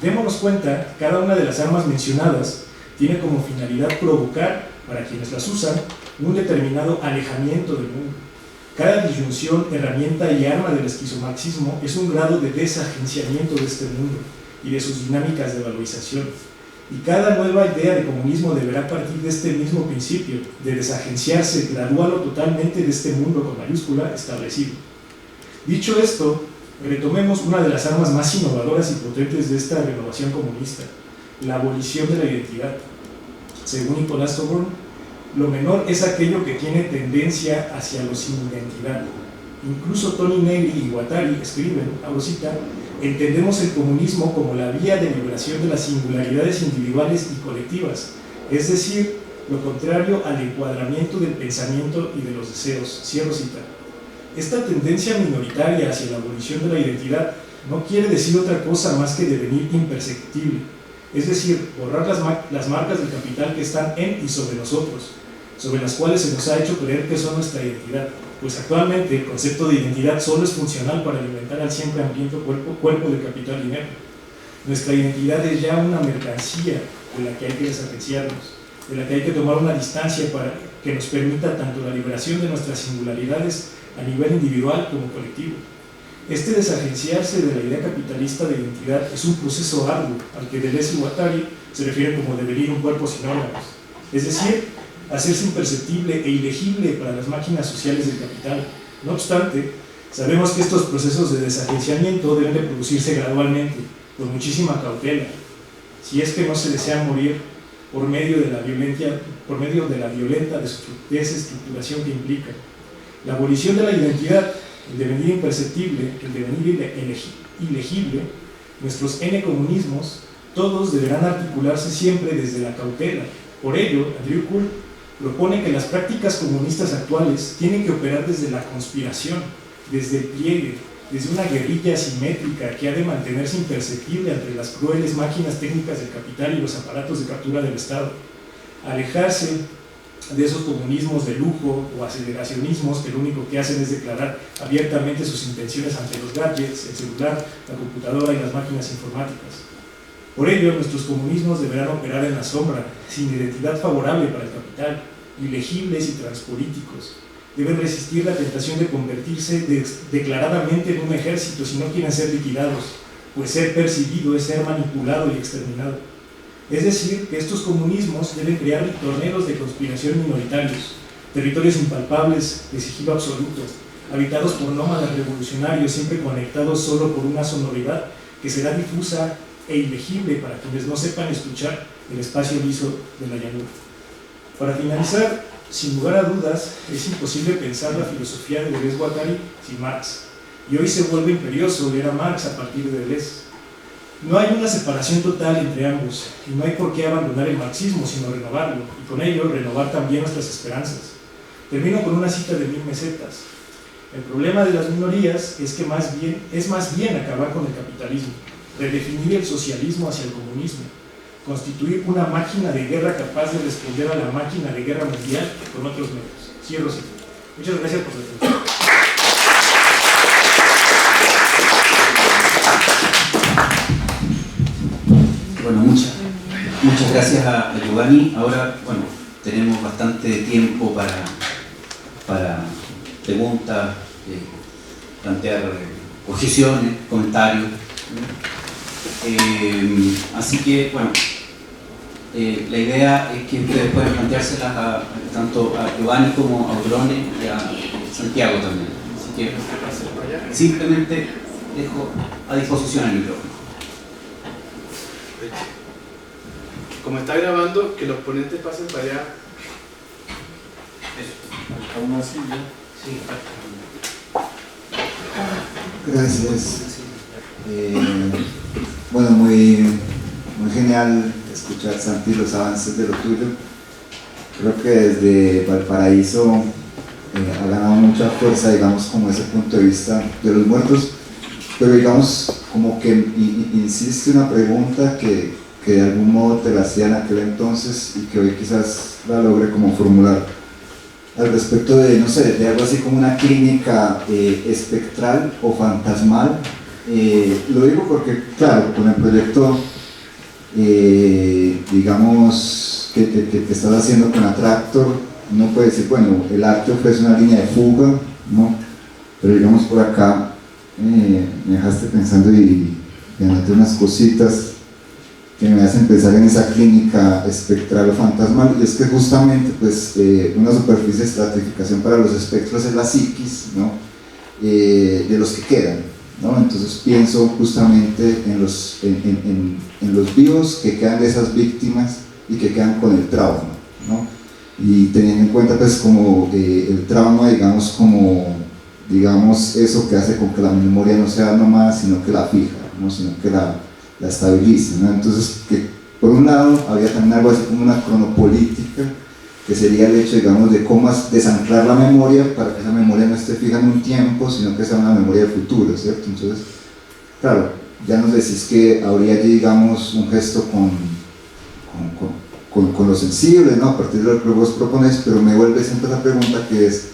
Démonos cuenta que cada una de las armas mencionadas tiene como finalidad provocar, para quienes las usan, un determinado alejamiento del mundo. Cada disyunción, herramienta y arma del esquizomarxismo es un grado de desagenciamiento de este mundo y de sus dinámicas de valorización. Y cada nueva idea de comunismo deberá partir de este mismo principio, de desagenciarse gradual o totalmente de este mundo con mayúscula establecido. Dicho esto, retomemos una de las armas más innovadoras y potentes de esta renovación comunista, la abolición de la identidad. Según Nicolas Stokborn, lo menor es aquello que tiene tendencia hacia lo sin identidad. Incluso Toni Negri y Guattari escriben, abro cita, entendemos el comunismo como la vía de liberación de las singularidades individuales y colectivas, es decir, lo contrario al encuadramiento del pensamiento y de los deseos, cierro cita. Esta tendencia minoritaria hacia la abolición de la identidad no quiere decir otra cosa más que devenir imperceptible, es decir, borrar las marcas del capital que están en y sobre nosotros, sobre las cuales se nos ha hecho creer que son nuestra identidad, pues actualmente el concepto de identidad solo es funcional para alimentar al siempre hambriento cuerpo de capital dinero. Nuestra identidad es ya una mercancía de la que hay que desagenciarnos, de la que hay que tomar una distancia para que nos permita tanto la liberación de nuestras singularidades a nivel individual como colectivo. Este desagenciarse de la idea capitalista de identidad es un proceso arduo al que Deleuze y Guattari se refieren como devenir un cuerpo sin órganos, es decir, hacerse imperceptible e ilegible para las máquinas sociales del capital. No obstante, sabemos que estos procesos de desagenciamiento deben de producirse gradualmente, con muchísima cautela, si es que no se desea morir por medio de la violenta desestructuración que implica. La abolición de la identidad, el devenir imperceptible, el devenir ilegible, nuestros n comunismos, todos deberán articularse siempre desde la cautela. Por ello, Andrew Kuhl propone que las prácticas comunistas actuales tienen que operar desde la conspiración, desde el pliegue, desde una guerrilla asimétrica que ha de mantenerse imperceptible ante las crueles máquinas técnicas del capital y los aparatos de captura del Estado. Alejarse de esos comunismos de lujo o aceleracionismos que lo único que hacen es declarar abiertamente sus intenciones ante los gadgets, el celular, la computadora y las máquinas informáticas. Por ello, nuestros comunismos deberán operar en la sombra, sin identidad favorable para el capital, ilegibles y transpolíticos. Deben resistir la tentación de convertirse declaradamente en un ejército si no quieren ser liquidados, pues ser percibido es ser manipulado y exterminado. Es decir, que estos comunismos deben crear torneos de conspiración minoritarios, territorios impalpables de sigilo absoluto, habitados por nómadas revolucionarios siempre conectados solo por una sonoridad que será difusa e ilegible para quienes no sepan escuchar el espacio liso de la llanura. Para finalizar, sin lugar a dudas, es imposible pensar la filosofía de Deleuze-Guattari sin Marx, y hoy se vuelve imperioso leer a Marx a partir de Deleuze. No hay una separación total entre ambos, y no hay por qué abandonar el marxismo, sino renovarlo, y con ello renovar también nuestras esperanzas. Termino con una cita de 1000 mesetas. El problema de las minorías es más bien acabar con el capitalismo, redefinir el socialismo hacia el comunismo, constituir una máquina de guerra capaz de responder a la máquina de guerra mundial con otros medios. Cierro cita. Muchas gracias por su atención. Bueno, muchas gracias a Giovanni. Ahora, bueno, tenemos bastante tiempo para preguntas, plantear objeciones, comentarios. Así que, bueno, la idea es que ustedes puedan planteárselas tanto a Giovanni como a Audrone y a Santiago también. Así que simplemente dejo a disposición el micrófono. Como está grabando, que los ponentes pasen para allá. Gracias. Bueno, muy genial escuchar, Santi, los avances de lo tuyo. Creo que desde Valparaíso ha ganado mucha fuerza, digamos, como ese punto de vista de los muertos, pero digamos, como que insiste una pregunta que de algún modo te la hacía en aquel entonces y que hoy quizás la logre como formular al respecto de, no sé, de algo así como una clínica espectral o fantasmal. Lo digo porque, claro, con el proyecto, digamos, que estás haciendo con Attractor, uno puede decir, bueno, el arte ofrece una línea de fuga, ¿no? Pero digamos por acá, me dejaste pensando y anoté unas cositas que me hacen pensar en esa clínica espectral o fantasmal, y es que justamente pues, una superficie de estratificación para los espectros es la psiquis, ¿no? De los que quedan, ¿no? Entonces pienso justamente en los vivos que quedan de esas víctimas y que quedan con el trauma, ¿no? Y teniendo en cuenta pues como el trauma, digamos eso que hace con que la memoria no sea nómada, sino que la fija, ¿no? Sino que la estabiliza, ¿no? Entonces, que por un lado había también algo así como una cronopolítica, que sería el hecho, digamos, de cómo desanclar la memoria para que esa memoria no esté fija en un tiempo, sino que sea una memoria del futuro, ¿cierto? Entonces, claro, ya nos decís que habría allí, digamos, un gesto con lo sensible, ¿no? A partir de lo que vos propones, pero me vuelve siempre la pregunta que es,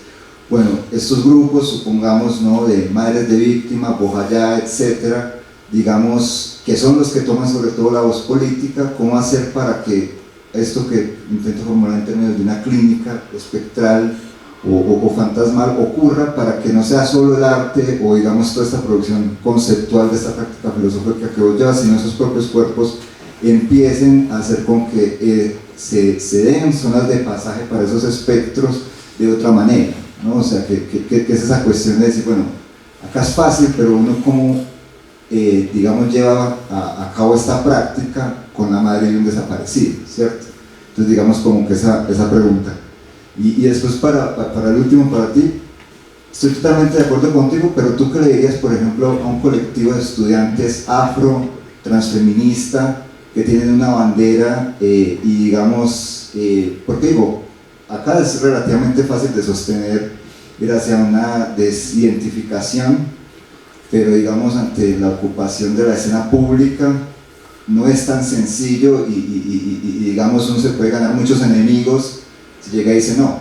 bueno, estos grupos, supongamos, ¿no? De madres de víctimas, Bojayá, etcétera, digamos, que son los que toman sobre todo la voz política, ¿cómo hacer para que esto que intento formular en términos de una clínica espectral o fantasmal ocurra, para que no sea solo el arte o digamos toda esta producción conceptual de esta práctica filosófica que vos llevas, sino esos propios cuerpos empiecen a hacer con que se den zonas de pasaje para esos espectros de otra manera, ¿no? O sea, que es esa cuestión de decir, bueno, acá es fácil, pero uno como digamos, lleva a cabo esta práctica con la madre de un desaparecido, ¿cierto? Entonces, digamos, como que esa pregunta. Y después, para el último, para ti, estoy totalmente de acuerdo contigo, pero ¿tú qué le dirías, por ejemplo, a un colectivo de estudiantes afro, transfeminista, que tienen una bandera y, digamos, porque digo, acá es relativamente fácil de sostener ir hacia una desidentificación, pero digamos ante la ocupación de la escena pública no es tan sencillo y digamos uno se puede ganar muchos enemigos si llega y dice no,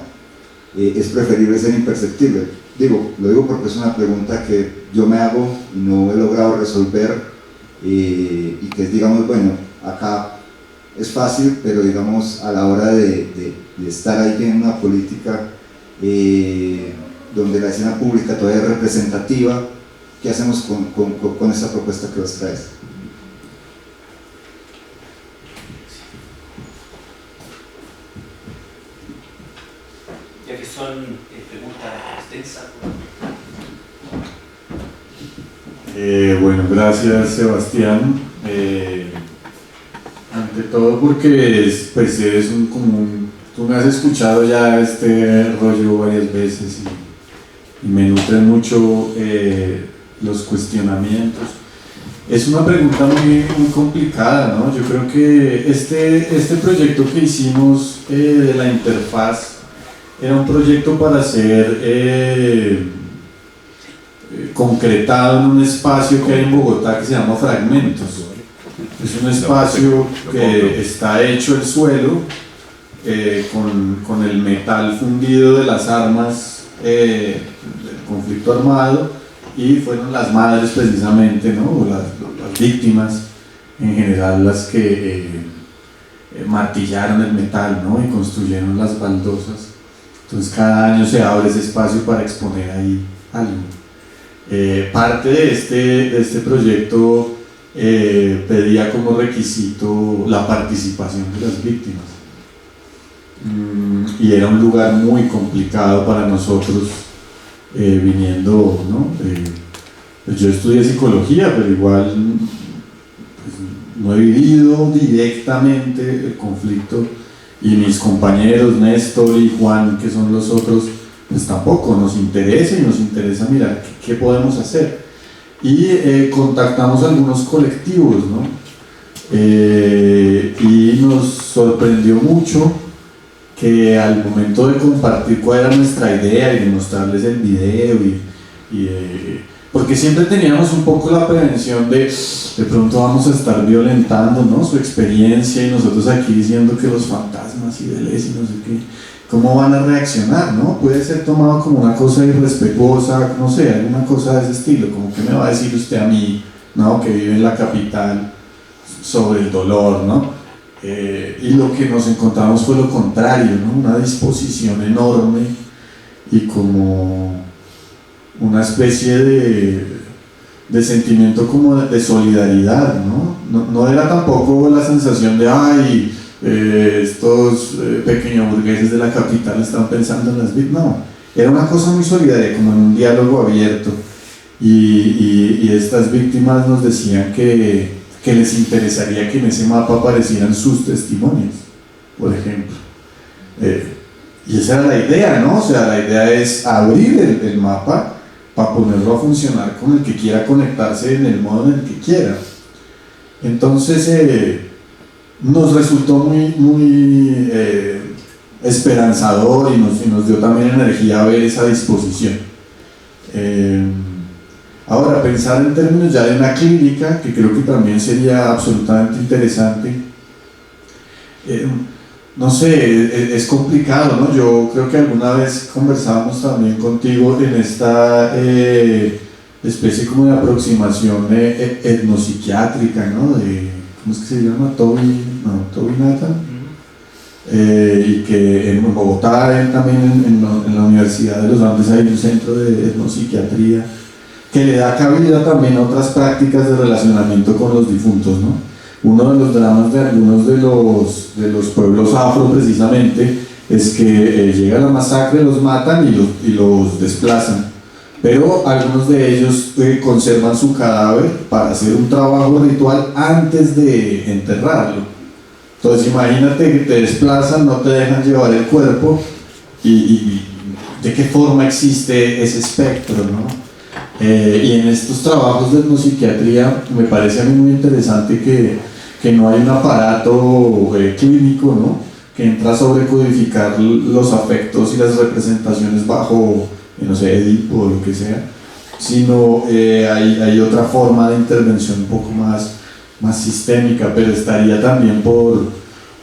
es preferible ser imperceptible. Lo digo porque es una pregunta que yo me hago y no he logrado resolver y que es, digamos, bueno, acá es fácil, pero digamos a la hora de estar ahí en una política donde la escena pública todavía es representativa, ¿qué hacemos con esta propuesta que os traes? Ya que son preguntas extensas. Bueno, gracias Sebastián. Ante todo porque pues eres tú me has escuchado ya este rollo varias veces y me nutren mucho los cuestionamientos. Es una pregunta muy, muy complicada, ¿no? Yo creo que este proyecto que hicimos de la interfaz era un proyecto para ser concretado en un espacio que hay en Bogotá que se llama Fragmentos. Es un espacio que está hecho el suelo con el metal fundido de las armas del conflicto armado, y fueron las madres precisamente, ¿no? O las víctimas en general las que martillaron el metal, ¿no? Y construyeron las baldosas. Entonces cada año se abre ese espacio para exponer ahí algo. Parte de este proyecto pedía como requisito la participación de las víctimas, y era un lugar muy complicado para nosotros, viniendo, ¿no? Pues yo estudié psicología, pero igual pues, no he vivido directamente el conflicto, y mis compañeros Néstor y Juan, que son los otros, pues tampoco nos interesa, y nos interesa mirar qué podemos hacer. Y contactamos a algunos colectivos, ¿no? Y nos sorprendió mucho que al momento de compartir cuál era nuestra idea y de mostrarles el video, porque siempre teníamos un poco la prevención de pronto vamos a estar violentando, ¿no? Su experiencia, y nosotros aquí diciendo que los fantasmas y Deleuze y no sé qué, ¿cómo van a reaccionar, no? Puede ser tomado como una cosa irrespetuosa, no sé, alguna cosa de ese estilo, como que me va a decir usted a mí, ¿no? Que vive en la capital, sobre el dolor, ¿no? Y lo que nos encontramos fue lo contrario, ¿no? Una disposición enorme y como una especie de sentimiento como de solidaridad, ¿no? No era tampoco la sensación de ay, estos pequeños burgueses de la capital están pensando en las víctimas, no, era una cosa muy solidaria, como en un diálogo abierto, y estas víctimas nos decían que les interesaría que en ese mapa aparecieran sus testimonios, por ejemplo. Y esa era la idea, ¿no? O sea, la idea es abrir el mapa para ponerlo a funcionar con el que quiera conectarse en el modo en el que quiera. Entonces, nos resultó muy esperanzador, y nos dio también energía ver esa disposición. Ahora, pensar en términos ya de una clínica, que creo que también sería absolutamente interesante, no sé, es complicado, ¿no? Yo creo que alguna vez conversábamos también contigo en esta especie como de aproximación etnopsiquiátrica, ¿no? ¿Cómo es que se llama? Toby Nathan. Y que en Bogotá, también en la Universidad de los Andes hay un centro de etnopsiquiatría que le da cabida también a otras prácticas de relacionamiento con los difuntos, ¿no? Uno de los dramas de algunos de los pueblos afro, precisamente, es que llega la masacre, los matan y los desplazan, pero algunos de ellos conservan su cadáver para hacer un trabajo ritual antes de enterrarlo. Entonces imagínate que te desplazan, no te dejan llevar el cuerpo, y de qué forma existe ese espectro, ¿no? Y en estos trabajos de etnopsiquiatría me parece a mí muy interesante que no hay un aparato clínico, ¿no? Que entra a sobrecodificar los afectos y las representaciones bajo, no sé, Edipo o lo que sea, sino hay otra forma de intervención un poco más sistémica, pero estaría también por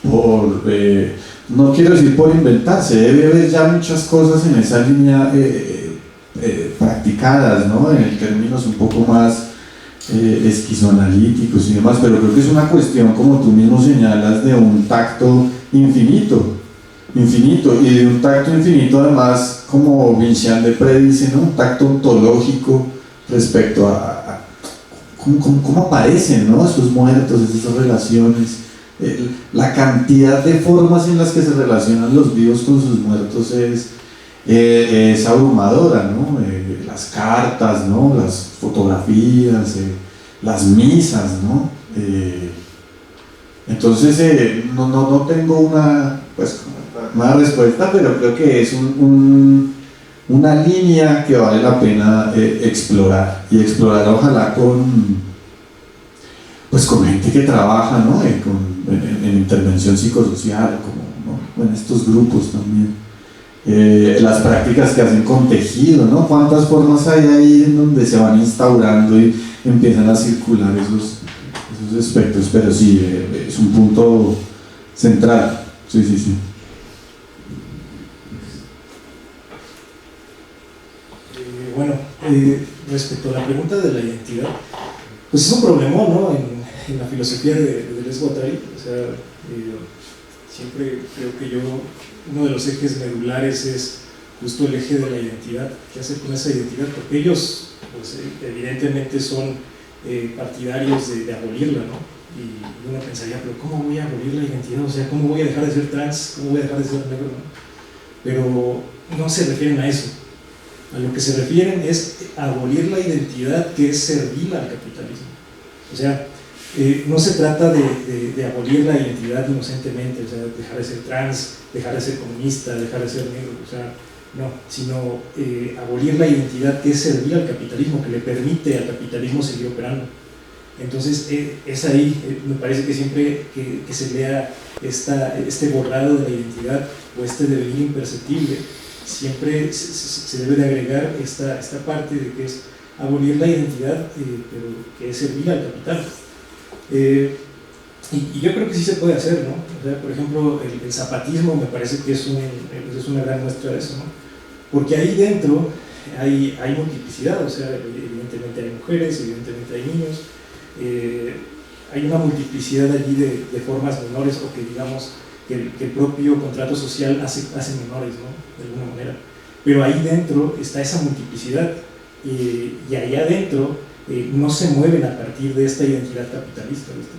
no quiero decir por inventarse, debe haber ya muchas cosas en esa línea practicadas, ¿no? En términos un poco más esquizoanalíticos y demás, pero creo que es una cuestión, como tú mismo señalas, de un tacto infinito, y de un tacto infinito además, como Vincian de Pré dice, ¿no? Un tacto ontológico respecto a cómo aparecen, ¿no? Esos muertos, esas relaciones, la cantidad de formas en las que se relacionan los vivos con sus muertos es abrumadora, ¿no? Las cartas, ¿no? Las fotografías, las misas, ¿no? Entonces no tengo una respuesta, pero creo que es una línea que vale la pena explorar, y explorar ojalá pues con gente que trabaja, ¿no? En intervención psicosocial, como, ¿no? En estos grupos también. Las prácticas que hacen con tejido, ¿no? ¿Cuántas formas hay ahí en donde se van instaurando y empiezan a circular esos aspectos? Pero sí, es un punto central. Sí, sí, sí. Bueno, respecto a la pregunta de la identidad, pues es un problemón, ¿no? En la filosofía de Deleuze Guattari. O sea, siempre creo que uno de los ejes medulares es justo el eje de la identidad. ¿Qué hacer con esa identidad? Porque ellos, pues, evidentemente son partidarios de abolirla, ¿no? Y uno pensaría, pero ¿cómo voy a abolir la identidad? O sea, ¿cómo voy a dejar de ser trans? ¿Cómo voy a dejar de ser negro? ¿No? Pero no se refieren a eso. A lo que se refieren es abolir la identidad que es servil al capitalismo. O sea, no se trata de abolir la identidad inocentemente, o sea, dejar de ser trans, dejar de ser comunista, dejar de ser negro, o sea, no, sino abolir la identidad que es servil al capitalismo, que le permite al capitalismo seguir operando. Entonces, es ahí, me parece que siempre que se lea este borrado de la identidad o este devenir imperceptible, siempre se debe de agregar esta parte de que es abolir la identidad, pero que es servir al capital. Y yo creo que sí se puede hacer, ¿no? O sea, por ejemplo, el zapatismo me parece que es una gran muestra de eso, ¿no? Porque ahí dentro hay multiplicidad, o sea, evidentemente hay mujeres, evidentemente hay niños, hay una multiplicidad allí de formas menores, o que digamos que el propio contrato social hace menores, ¿no? De alguna manera. Pero ahí dentro está esa multiplicidad, y ahí adentro no se mueven a partir de esta identidad capitalista, ¿viste?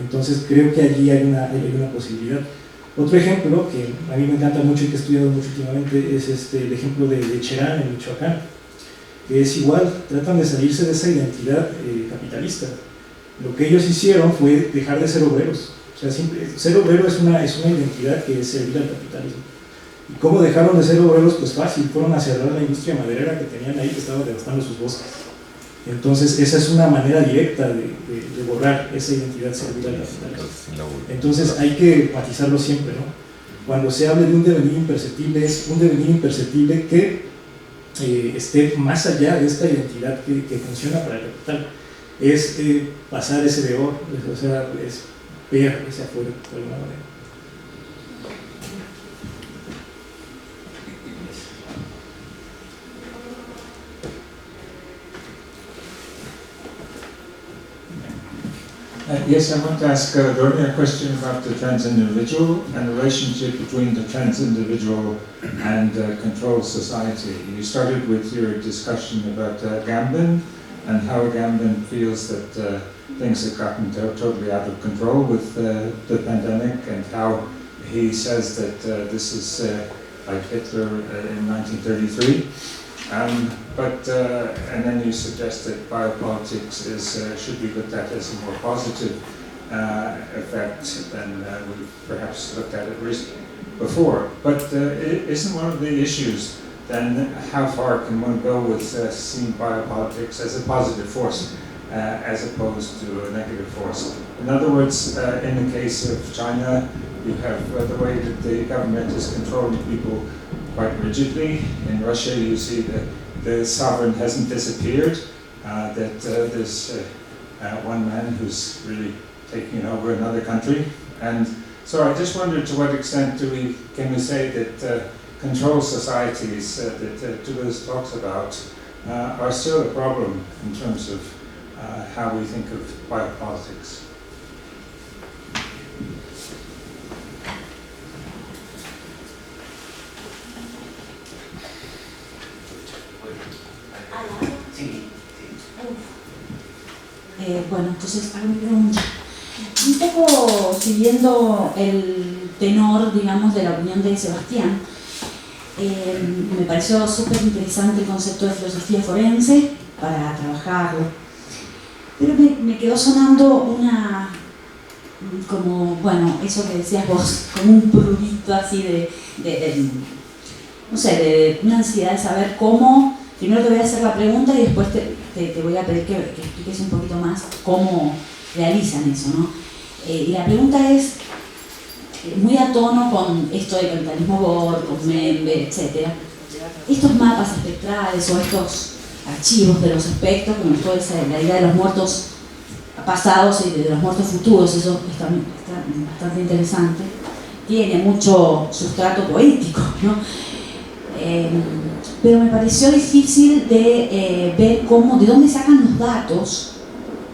Entonces creo que allí hay una posibilidad. Otro ejemplo que a mí me encanta mucho y que he estudiado mucho últimamente es el ejemplo de Cherán en Michoacán, que es igual, tratan de salirse de esa identidad capitalista. Lo que ellos hicieron fue dejar de ser obreros. O sea, ser obrero es una identidad que es servir al capitalismo. ¿Y cómo dejaron de ser obreros? Pues fácil, fueron a cerrar la industria maderera que tenían ahí, que estaba devastando sus bosques. Entonces esa es una manera directa de borrar esa identidad servil al capitalismo. Entonces hay que matizarlo siempre, ¿no? Cuando se hable de un devenir imperceptible, es un devenir imperceptible que esté más allá de esta identidad que funciona para el capital. Es pasar ese veor, o sea, es ver hacia afuera de alguna manera. Yes, I want to ask Dormi a question about the trans individual and the relationship between the trans individual and control society. You started with your discussion about Gambin and how Gambin feels that things have gotten totally out of control with the pandemic, and how he says that this is like Hitler in 1933. And then you suggest that biopolitics should be looked at as a more positive effect than we perhaps looked at it before. But isn't one of the issues then how far can one go with seeing biopolitics as a positive force as opposed to a negative force? In other words, in the case of China, you have the way that the government is controlling people quite rigidly. In Russia, you see that the sovereign hasn't disappeared, that there's one man who's really taking over another country. And so I just wondered, to what extent can we say that control societies that Toulouse talks about are still a problem in terms of how we think of biopolitics? Bueno, entonces hago mi pregunta. Un poco siguiendo el tenor, digamos, de la opinión de Sebastián, me pareció súper interesante el concepto de filosofía forense para trabajarlo, pero me quedó sonando como, bueno, eso que decías vos, como un prurito así no sé, de una ansiedad de saber cómo. Primero te voy a hacer la pregunta y después te voy a pedir que expliques un poquito más cómo realizan eso, ¿no? Y la pregunta es, muy a tono con esto del capitalismo Bohr, con Membe, etc. Estos mapas espectrales o estos archivos de los espectros, como puede ser la idea de los muertos pasados y de los muertos futuros, eso está bastante interesante, tiene mucho sustrato poético, ¿no? Pero me pareció difícil de ver de dónde sacan los datos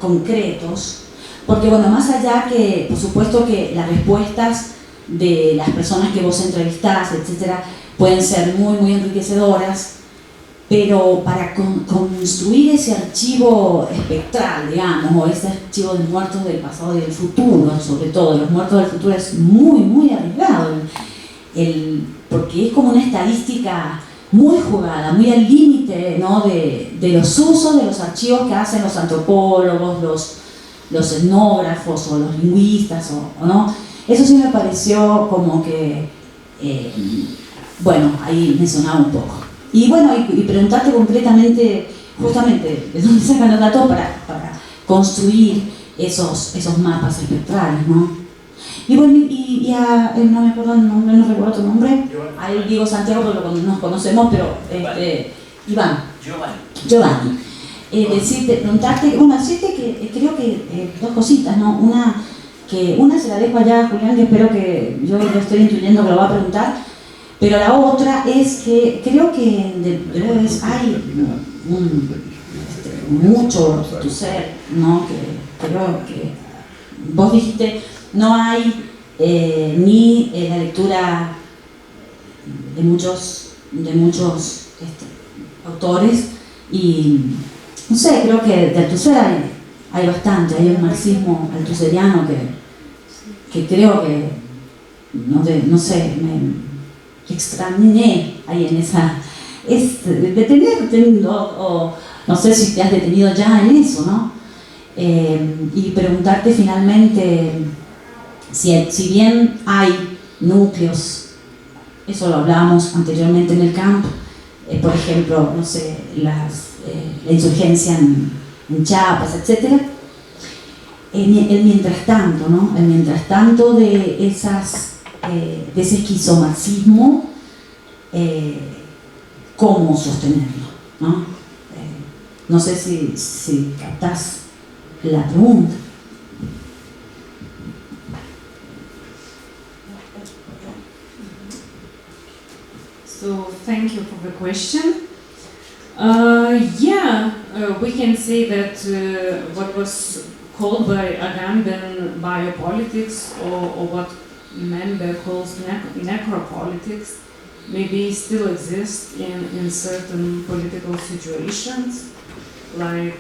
concretos, porque bueno, más allá que, por supuesto que las respuestas de las personas que vos entrevistás, etcétera, pueden ser muy, muy enriquecedoras, pero para construir ese archivo espectral, digamos, o ese archivo de muertos del pasado y del futuro, sobre todo, de los muertos del futuro, es muy, muy arriesgado, porque es como una estadística muy jugada, muy al límite, ¿no? de los usos de los archivos que hacen los antropólogos, los etnógrafos o los lingüistas, o ¿no? Eso sí me pareció como que, bueno, ahí me sonaba un poco. Y bueno, y preguntarte concretamente, justamente, de dónde sacan los datos para construir esos mapas espectrales, ¿no? Y bueno, no me acuerdo el nombre, no recuerdo tu nombre. Ahí digo Santiago porque nos conocemos, pero Iván. Giovanni. Preguntarte, bueno, decirte que creo que dos cositas, ¿no? Una se la dejo allá a Julián, que espero que yo lo estoy intuyendo que lo va a preguntar, pero la otra es que creo que de Deleuze hay mucho de tu ser, ¿no? Que creo que vos dijiste, no hay ni la lectura de muchos autores, y no sé, creo que de Althusser hay bastante, hay un marxismo althuseriano que creo que, no sé, me extrañé ahí en esa, o no sé si te has detenido ya en eso, ¿no? Y preguntarte finalmente si bien hay núcleos, eso lo hablábamos anteriormente en el camp, por ejemplo, no sé, la insurgencia en Chiapas, etc. El mientras tanto, ¿no? El mientras tanto de ese esquizomarxismo, ¿cómo sostenerlo? ¿No? No sé si captás la pregunta. So thank you for the question. We can say that what was called by Agamben biopolitics, or what Membe calls necropolitics, maybe still exists in certain political situations, like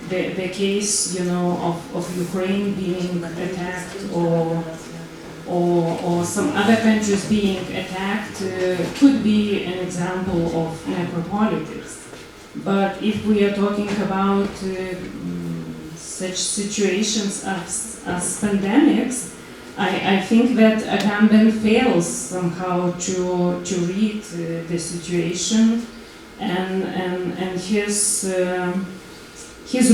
the case, of Ukraine being attacked, or some other countries being attacked could be an example of necropolitics. But if we are talking about such situations as pandemics, I think that Agamben fails somehow to read the situation, and his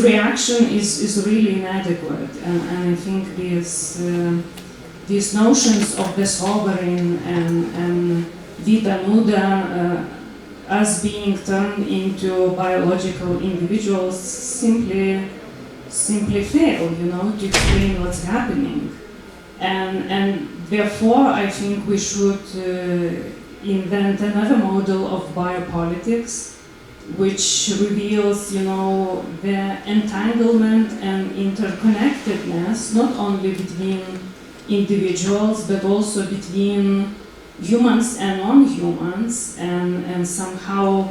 reaction is really inadequate, and I think these notions of the sovereign and vita nuda as being turned into biological individuals simply fail, to explain what's happening. And therefore, I think we should invent another model of biopolitics, which reveals, the entanglement and interconnectedness, not only between individuals, but also between humans and non-humans, and somehow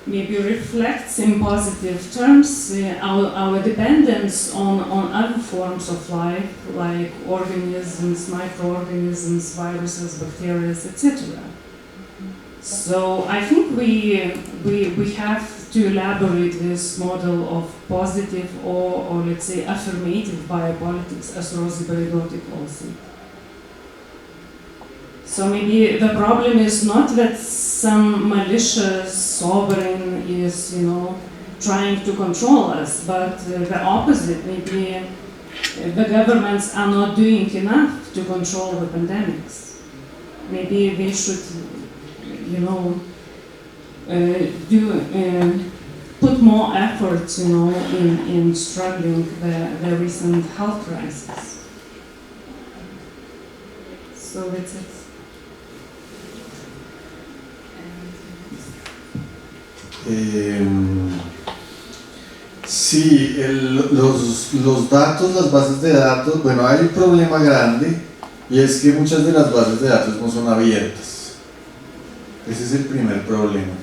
maybe reflects in positive terms our dependence on other forms of life, like organisms, microorganisms, viruses, bacteria, etc. So I think we have to elaborate this model of positive or let's say affirmative biopolitics, as Rosi Braidotti calls it. So maybe the problem is not that some malicious sovereign is, trying to control us, but the opposite. Maybe the governments are not doing enough to control the pandemics. Maybe they should, you know, put more effort, you know, in struggling the recent health crisis. So that's it. Sí, los datos, las bases de datos, bueno, hay un problema grande y es que muchas de las bases de datos no son abiertas. Ese es el primer problema,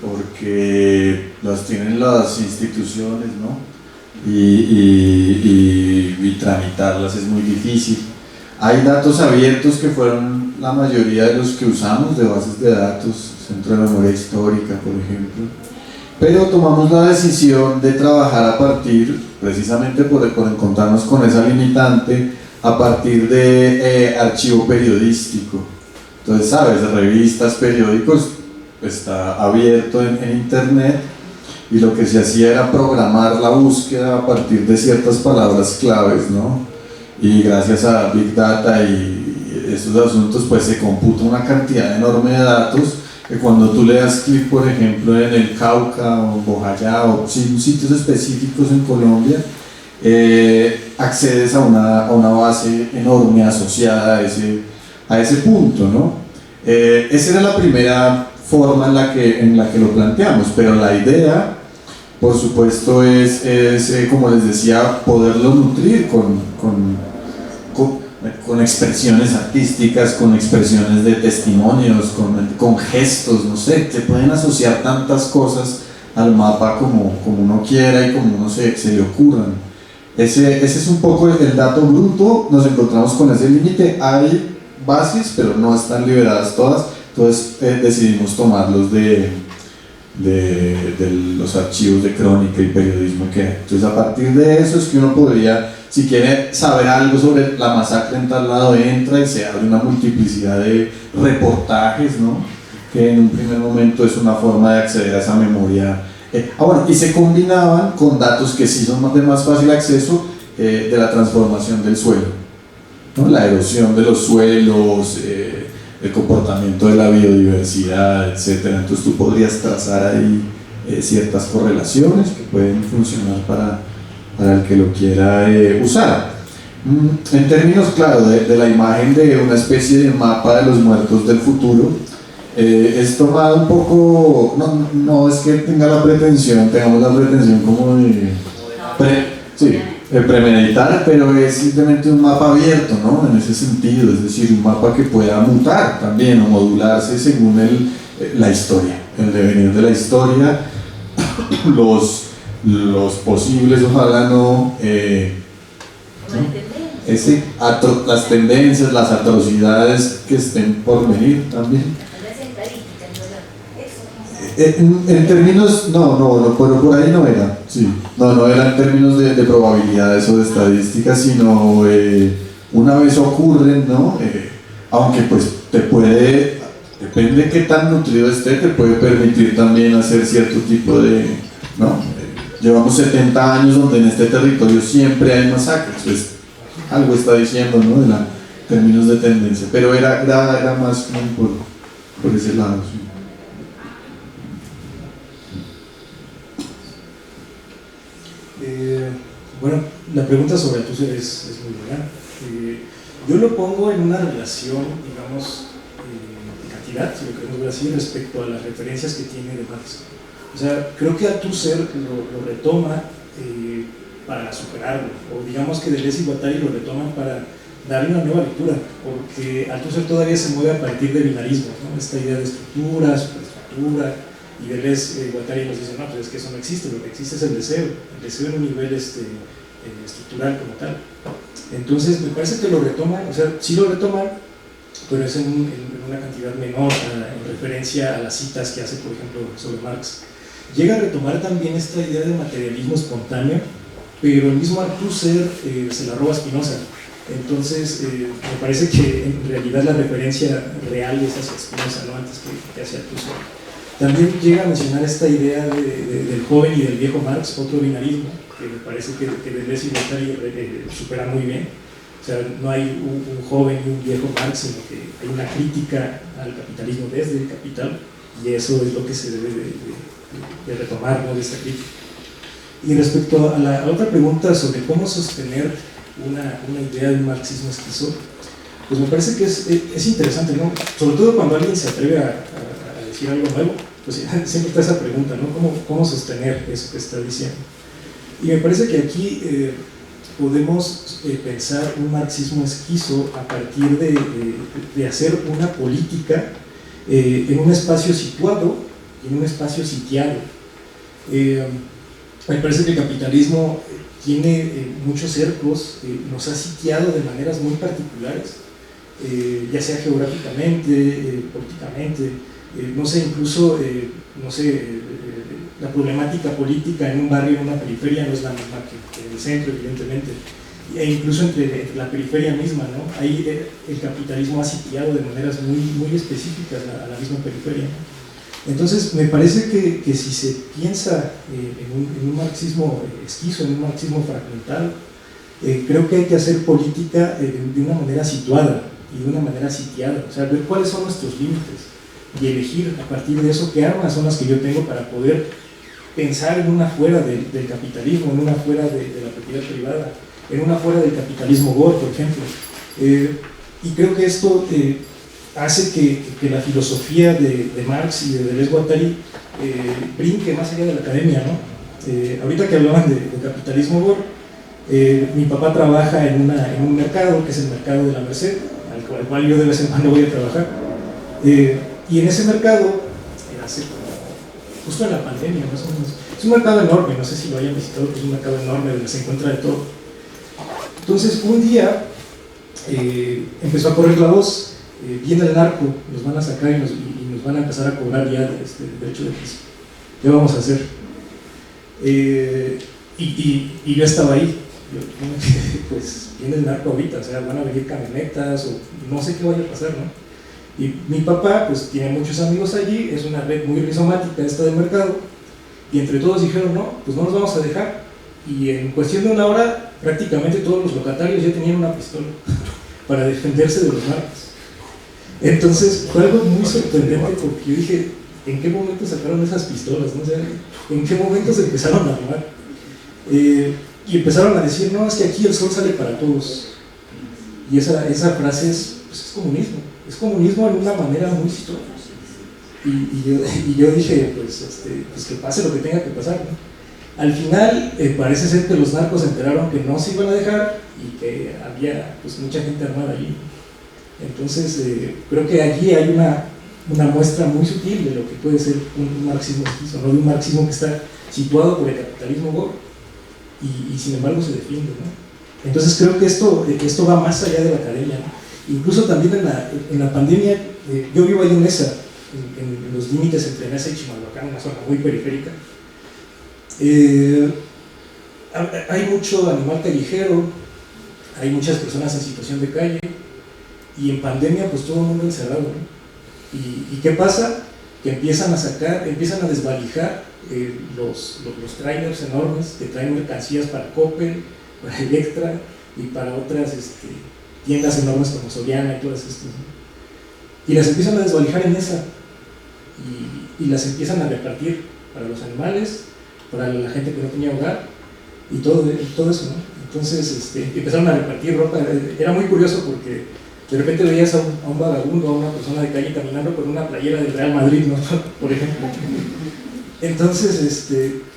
porque las tienen las instituciones, ¿no? Y tramitarlas es muy difícil. Hay datos abiertos que fueron la mayoría de los que usamos de bases de datos, Centro de Memoria Histórica, por ejemplo, pero tomamos la decisión de trabajar a partir, precisamente por encontrarnos con esa limitante, a partir de archivo periodístico. Entonces, sabes, revistas, periódicos, está abierto en internet, y lo que se hacía era programar la búsqueda a partir de ciertas palabras claves, ¿no? Y gracias a Big Data y estos asuntos, pues se computa una cantidad enorme de datos que cuando tú le das clic, por ejemplo, en el Cauca o Bojayá o sitios específicos en Colombia, accedes a una base enorme asociada a ese punto, ¿no? Esa era la primera forma en la que lo planteamos, pero la idea, por supuesto, es como les decía, poderlo nutrir con expresiones artísticas, con expresiones de testimonios, con gestos, no sé, se pueden asociar tantas cosas al mapa como uno quiera y como uno se le ocurran. Ese es un poco el dato bruto, nos encontramos con ese límite, hay bases, pero no están liberadas todas, entonces decidimos tomarlos de los archivos de crónica y periodismo que hay. Entonces a partir de eso es que uno podría, si quiere saber algo sobre la masacre en tal lado, entra y se abre una multiplicidad de reportajes, ¿no? Que en un primer momento es una forma de acceder a esa memoria. Bueno, y se combinaban con datos que sí son de más fácil acceso, de la transformación del suelo, ¿no? La erosión de los suelos, el comportamiento de la biodiversidad, etc. Entonces tú podrías trazar ahí ciertas correlaciones que pueden funcionar para el que lo quiera usar. En términos, claro, de la imagen de una especie de mapa de los muertos del futuro, es tomado un poco, no es que tengamos la pretensión como de premeditar, pero es simplemente un mapa abierto, ¿no? En ese sentido, es decir, un mapa que pueda mutar también o modularse según la historia, el devenir de la historia, los posibles, ojalá no, las tendencias, las atrocidades que estén por venir también. En términos, no, por ahí no era, sí, no era en términos de probabilidades o de estadísticas, sino una vez ocurren, ¿no? Aunque pues depende de qué tan nutrido esté, te puede permitir también hacer cierto tipo de, ¿no? Llevamos 70 años donde en este territorio siempre hay masacres, pues algo está diciendo, ¿no? En términos de tendencia, pero era más por ese lado, sí. Bueno, la pregunta sobre Althusser es muy buena. Yo lo pongo en una relación, digamos, de cantidad, si lo queremos ver así, respecto a las referencias que tiene de Marx. O sea, creo que Althusser lo retoma para superarlo, o digamos que Deleuze y Guattari lo retoman para darle una nueva lectura, porque Althusser todavía se mueve a partir de binarismos, ¿no? Esta idea de estructura, superestructura, y Deleuze, Guattari nos dice, no, pues es que eso no existe, lo que existe es el deseo en un nivel estructural como tal. Entonces me parece que lo retoman, o sea, sí lo retoman, pero es en una cantidad menor en referencia a las citas que hace, por ejemplo, sobre Marx. Llega a retomar también esta idea de materialismo espontáneo, pero el mismo Althusser se la roba a Spinoza. Entonces me parece que en realidad la referencia real es hacia Spinoza, ¿no? Antes que hacia Althusser. También llega a mencionar esta idea del joven y del viejo Marx, otro binarismo, que me parece que Deleuze y Guattari supera muy bien. O sea, no hay un joven y un viejo Marx, sino que hay una crítica al capitalismo desde el capital, y eso es lo que se debe de retomar, ¿no?, de esta crítica. Y respecto a la otra pregunta sobre cómo sostener una idea de un marxismo esquizo, pues me parece que es interesante, ¿no? Sobre todo cuando alguien se atreve a decir algo nuevo, pues siempre está esa pregunta, ¿no? ¿Cómo sostener eso que está diciendo? Y me parece que aquí podemos pensar un marxismo esquizo a partir de hacer una política en un espacio situado y en un espacio sitiado. Me parece que el capitalismo tiene muchos cercos, nos ha sitiado de maneras muy particulares, ya sea geográficamente, políticamente, no sé, incluso, la problemática política en un barrio, en una periferia, no es la misma que en el centro, evidentemente, e incluso entre la periferia misma, ¿no? Ahí el capitalismo ha sitiado de maneras muy específicas a la misma periferia, ¿no? Entonces, me parece que si se piensa en un marxismo esquizo, en un marxismo fragmentado, creo que hay que hacer política de una manera situada y de una manera sitiada, o sea, ver cuáles son nuestros límites y elegir a partir de eso qué armas son las que yo tengo para poder pensar en una fuera del capitalismo, en una fuera de la propiedad privada, en una fuera del capitalismo Gore, por ejemplo. Y creo que esto hace que la filosofía de Marx y de Deleuze Guattari brinque más allá de la academia, ¿no? Ahorita que hablaban de capitalismo Gore, mi papá trabaja en un mercado, que es el mercado de la Merced, al cual yo de vez en cuando voy a trabajar. Y en ese mercado, justo en la pandemia, más o menos, es un mercado enorme, no sé si lo hayan visitado, pero es un mercado enorme donde se encuentra de todo. Entonces, un día empezó a correr la voz, viene el narco, nos van a sacar y nos van a empezar a cobrar ya derecho de piso. ¿Qué vamos a hacer? Y yo estaba ahí, pues viene el narco ahorita, o sea, van a venir camionetas, o no sé qué vaya a pasar, ¿no? Y mi papá, pues tiene muchos amigos allí, es una red muy rizomática esta del mercado, y entre todos dijeron, no, pues no nos vamos a dejar. Y en cuestión de una hora, prácticamente todos los locatarios ya tenían una pistola para defenderse de los narcos. Entonces fue algo muy sorprendente, porque yo dije, ¿en qué momento sacaron esas pistolas? ¿No? O sea, ¿en qué momento se empezaron a armar? Y empezaron a decir, no, es que aquí el sol sale para todos. Y esa frase es comunismo. Es comunismo en una manera muy situada. Y yo dije, pues que pase lo que tenga que pasar, ¿no? Al final, parece ser que los narcos se enteraron que no se iban a dejar y que había pues mucha gente armada allí. Entonces, creo que allí hay una muestra muy sutil de lo que puede ser un marxismo esquizo, ¿no? De un marxismo que está situado por el capitalismo Gore y sin embargo se defiende, ¿no? Entonces creo que esto va más allá de la academia, ¿no? Incluso también en la pandemia, yo vivo ahí en Nesa, en los límites entre Nesa y Chimalhuacán, una zona muy periférica. Hay mucho animal callejero, hay muchas personas en situación de calle, y en pandemia pues todo el mundo encerrado, ¿no? ¿Y qué pasa? Que empiezan a desvalijar los trailers enormes que traen mercancías para Coppel, para Electra y para otras tiendas enormes como Soriana y todas estas, ¿no? Y las empiezan a desvalijar en esa y las empiezan a repartir para los animales, para la gente que no tenía hogar y todo eso, ¿no? Entonces empezaron a repartir ropa. Era muy curioso porque de repente veías a un vagabundo, a una persona de calle caminando con una playera del Real Madrid, ¿no? Por ejemplo. Entonces,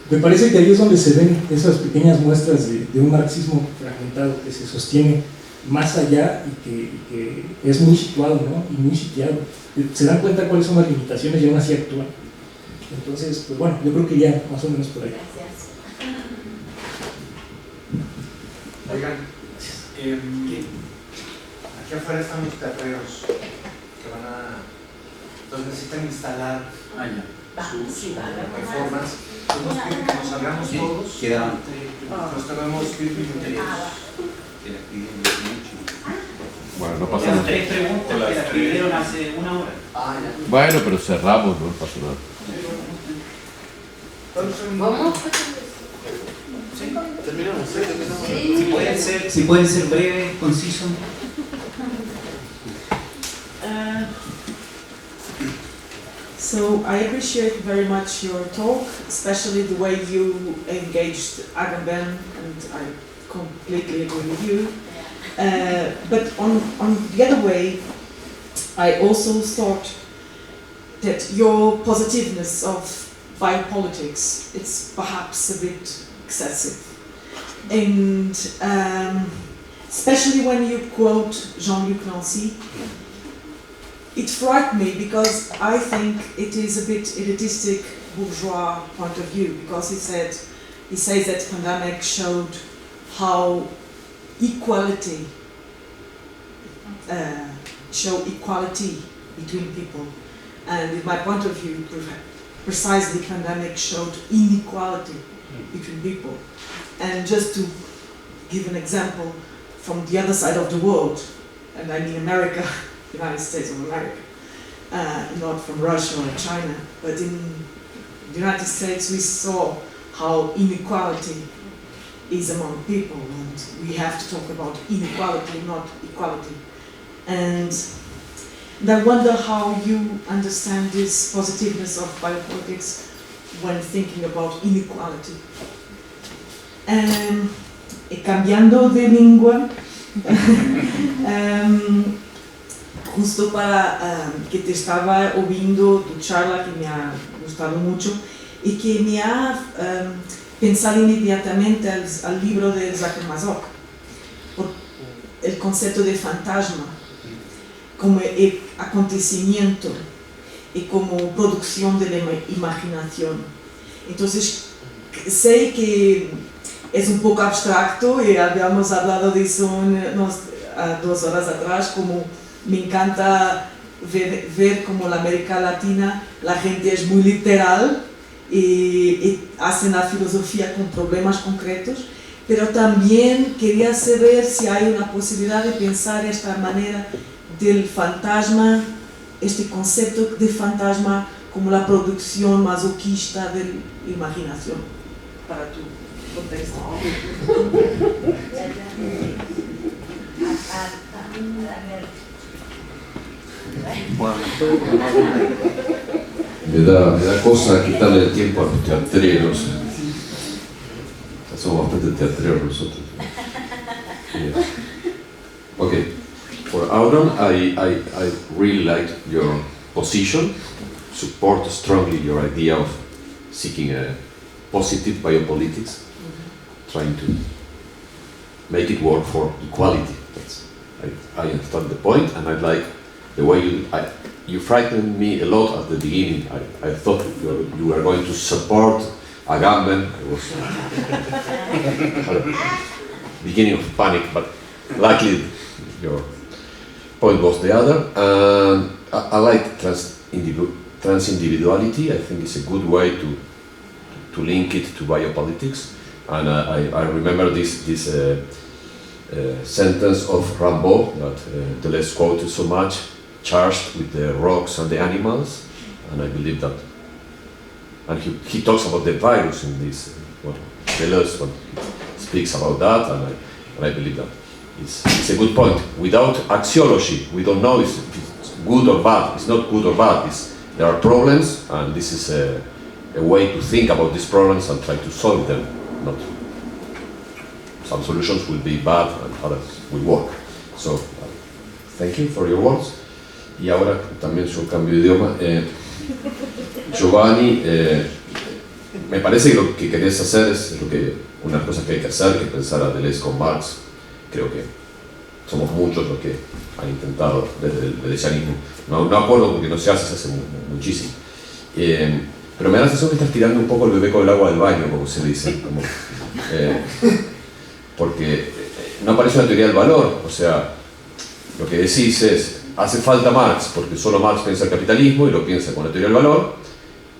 me parece que ahí es donde se ven esas pequeñas muestras de un marxismo fragmentado que se sostiene más allá y que es muy situado, ¿no? Y muy sitiado. Se dan cuenta cuáles son las limitaciones y aún así actúan. Entonces, pues bueno, yo creo que ya más o menos por ahí. Oigan, aquí afuera están los terreros que entonces necesitan instalar sus reformas. Entonces nos piden que nos salgamos todos. Nos tomemos 10 minutos. Bueno, no pasa nada. Tres preguntas que las pidieron hace una hora. Bueno, pero cerramos, no pasa nada. Vamos. Sí, terminamos. Si pueden ser breves, concisos. So I appreciate very much your talk, especially the way you engaged Agamben, and I completely agree with you. But on the other way, I also thought that your positiveness of biopolitics, it's perhaps a bit excessive. And especially when you quote Jean-Luc Nancy, it frightened me because I think it is a bit elitistic bourgeois point of view, because he says that pandemic showed how equality between people, and in my point of view, precisely pandemic showed inequality between people. And just to give an example from the other side of the world, and I mean America, United States of America, not from Russia or China, but in the United States we saw how inequality is among people, and we have to talk about inequality, not equality. And I wonder how you understand this positiveness of biopolitics when thinking about inequality. E cambiando de lengua, justo para que te estaba ouvindo tu charla, que me ha gustado mucho y que me ha pensado inmediatamente al libro de Jacques Mazot, por el concepto de fantasma como acontecimiento y como producción de la imaginación. Entonces, sé que es un poco abstracto y habíamos hablado de eso 2 horas atrás, como me encanta ver como la América Latina, la gente es muy literal y hacen la filosofía con problemas concretos, pero también quería saber si hay una posibilidad de pensar esta manera del fantasma, este concepto de fantasma como la producción masoquista de la imaginación, para tu contexto. Me da cosa quitarle el tiempo a los teatreros. Somos bastante teatreros nosotros. Okay, for Auron, I really liked your position, support strongly your idea of seeking a positive biopolitics, trying to make it work for equality. I understand the point, and I like the way you frightened me a lot at the beginning. I thought you were going to support Agamben. I was had a beginning of panic, but luckily your point was the other. And I like trans-individuality. I think it's a good way to link it to biopolitics. And I remember this sentence of Rimbaud that Deleuze quoted so much, charged with the rocks and the animals, and I believe that. And he talks about the virus in this, Deleuze when he speaks about that, and I believe that it's a good point. Without axiology, we don't know if it's good or bad. It's not good or bad. There are problems, and this is a way to think about these problems and try to solve them. Not some solutions will be bad and others will work. So, thank you for your words. Y ahora también yo cambio de idioma. Giovanni, me parece que lo que querés hacer es una cosa que hay que hacer, que es pensar a Deleuze con Marx. Creo que somos muchos los que han intentado desde el deleuzianismo. No acuerdo porque no se hace muchísimo. Pero me da la sensación que estás tirando un poco el bebé con el agua del baño, como se dice. Porque no aparece una teoría del valor. O sea, lo que decís es, hace falta Marx, porque solo Marx piensa el capitalismo y lo piensa con la teoría del valor.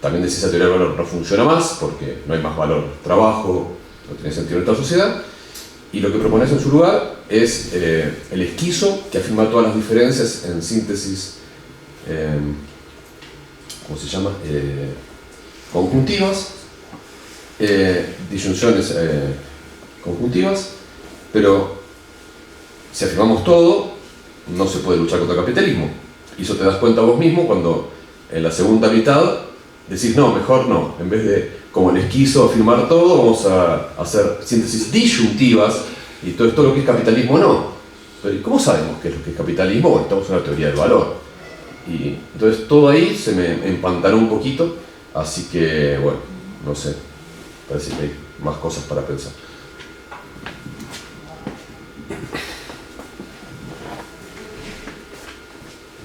También decís que la teoría del valor no funciona más, porque no hay más valor trabajo, no tiene sentido en esta sociedad. Y lo que propones en su lugar es el esquizo que afirma todas las diferencias en síntesis, ¿cómo se llama? Conjuntivas, disyunciones conjuntivas, pero si afirmamos todo, no se puede luchar contra el capitalismo. Y eso te das cuenta vos mismo cuando en la segunda mitad decís, no, mejor no. En vez de, como les quiso afirmar todo, vamos a hacer síntesis disyuntivas y todo esto lo que es capitalismo no. Pero ¿y cómo sabemos qué es lo que es capitalismo? Bueno, estamos en una teoría del valor. Y entonces todo ahí se me empantanó un poquito, así que, bueno, no sé, parece que hay más cosas para pensar.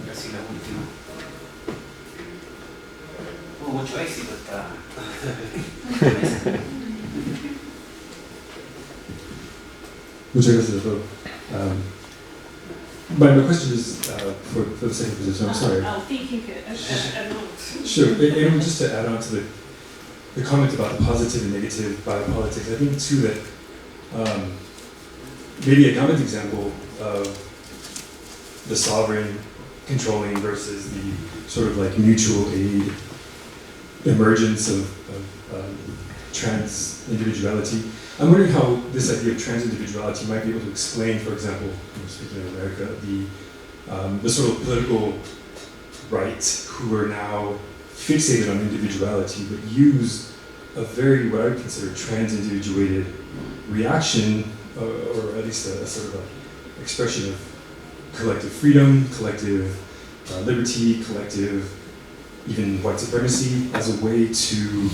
Casi la última. Tuvo mucho éxito esta. Muchas gracias, doctor. My question is for the second position. I'm sorry. I'll take a note. Sure. And just to add on to the comment about positive and negative biopolitics, I think too that maybe a common example of the sovereign controlling versus the sort of like mutual aid emergence of trans individuality. I'm wondering how this idea of trans individuality might be able to explain, for example, speaking of America, the sort of political right who are now fixated on individuality but use a very, what I would consider, trans-individuated reaction, or at least a sort of a expression of collective freedom, collective liberty, collective even white supremacy as a way to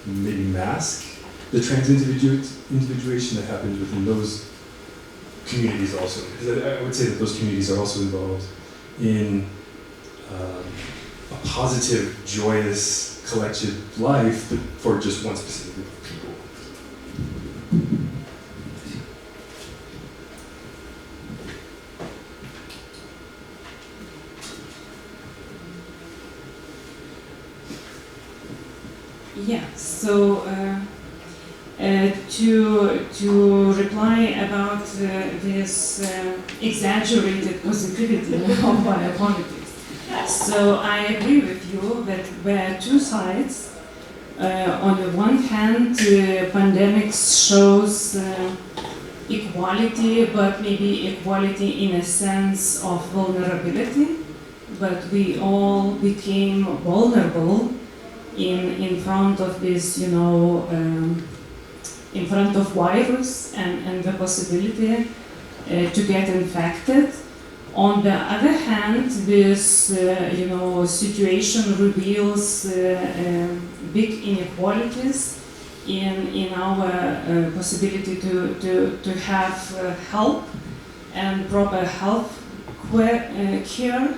maybe mask the trans-individuation that happens within those communities also. Because I would say that those communities are also involved in a positive, joyous, collective life, but for just one specific group of people. Yeah, so to reply about this exaggerated positivity of biopolitics. So I agree with you that there are two sides. On the one hand, pandemics shows equality, but maybe equality in a sense of vulnerability. But we all became vulnerable in front of this, in front of virus and the possibility to get infected. On the other hand, this situation reveals big inequalities in our possibility to have help and proper health care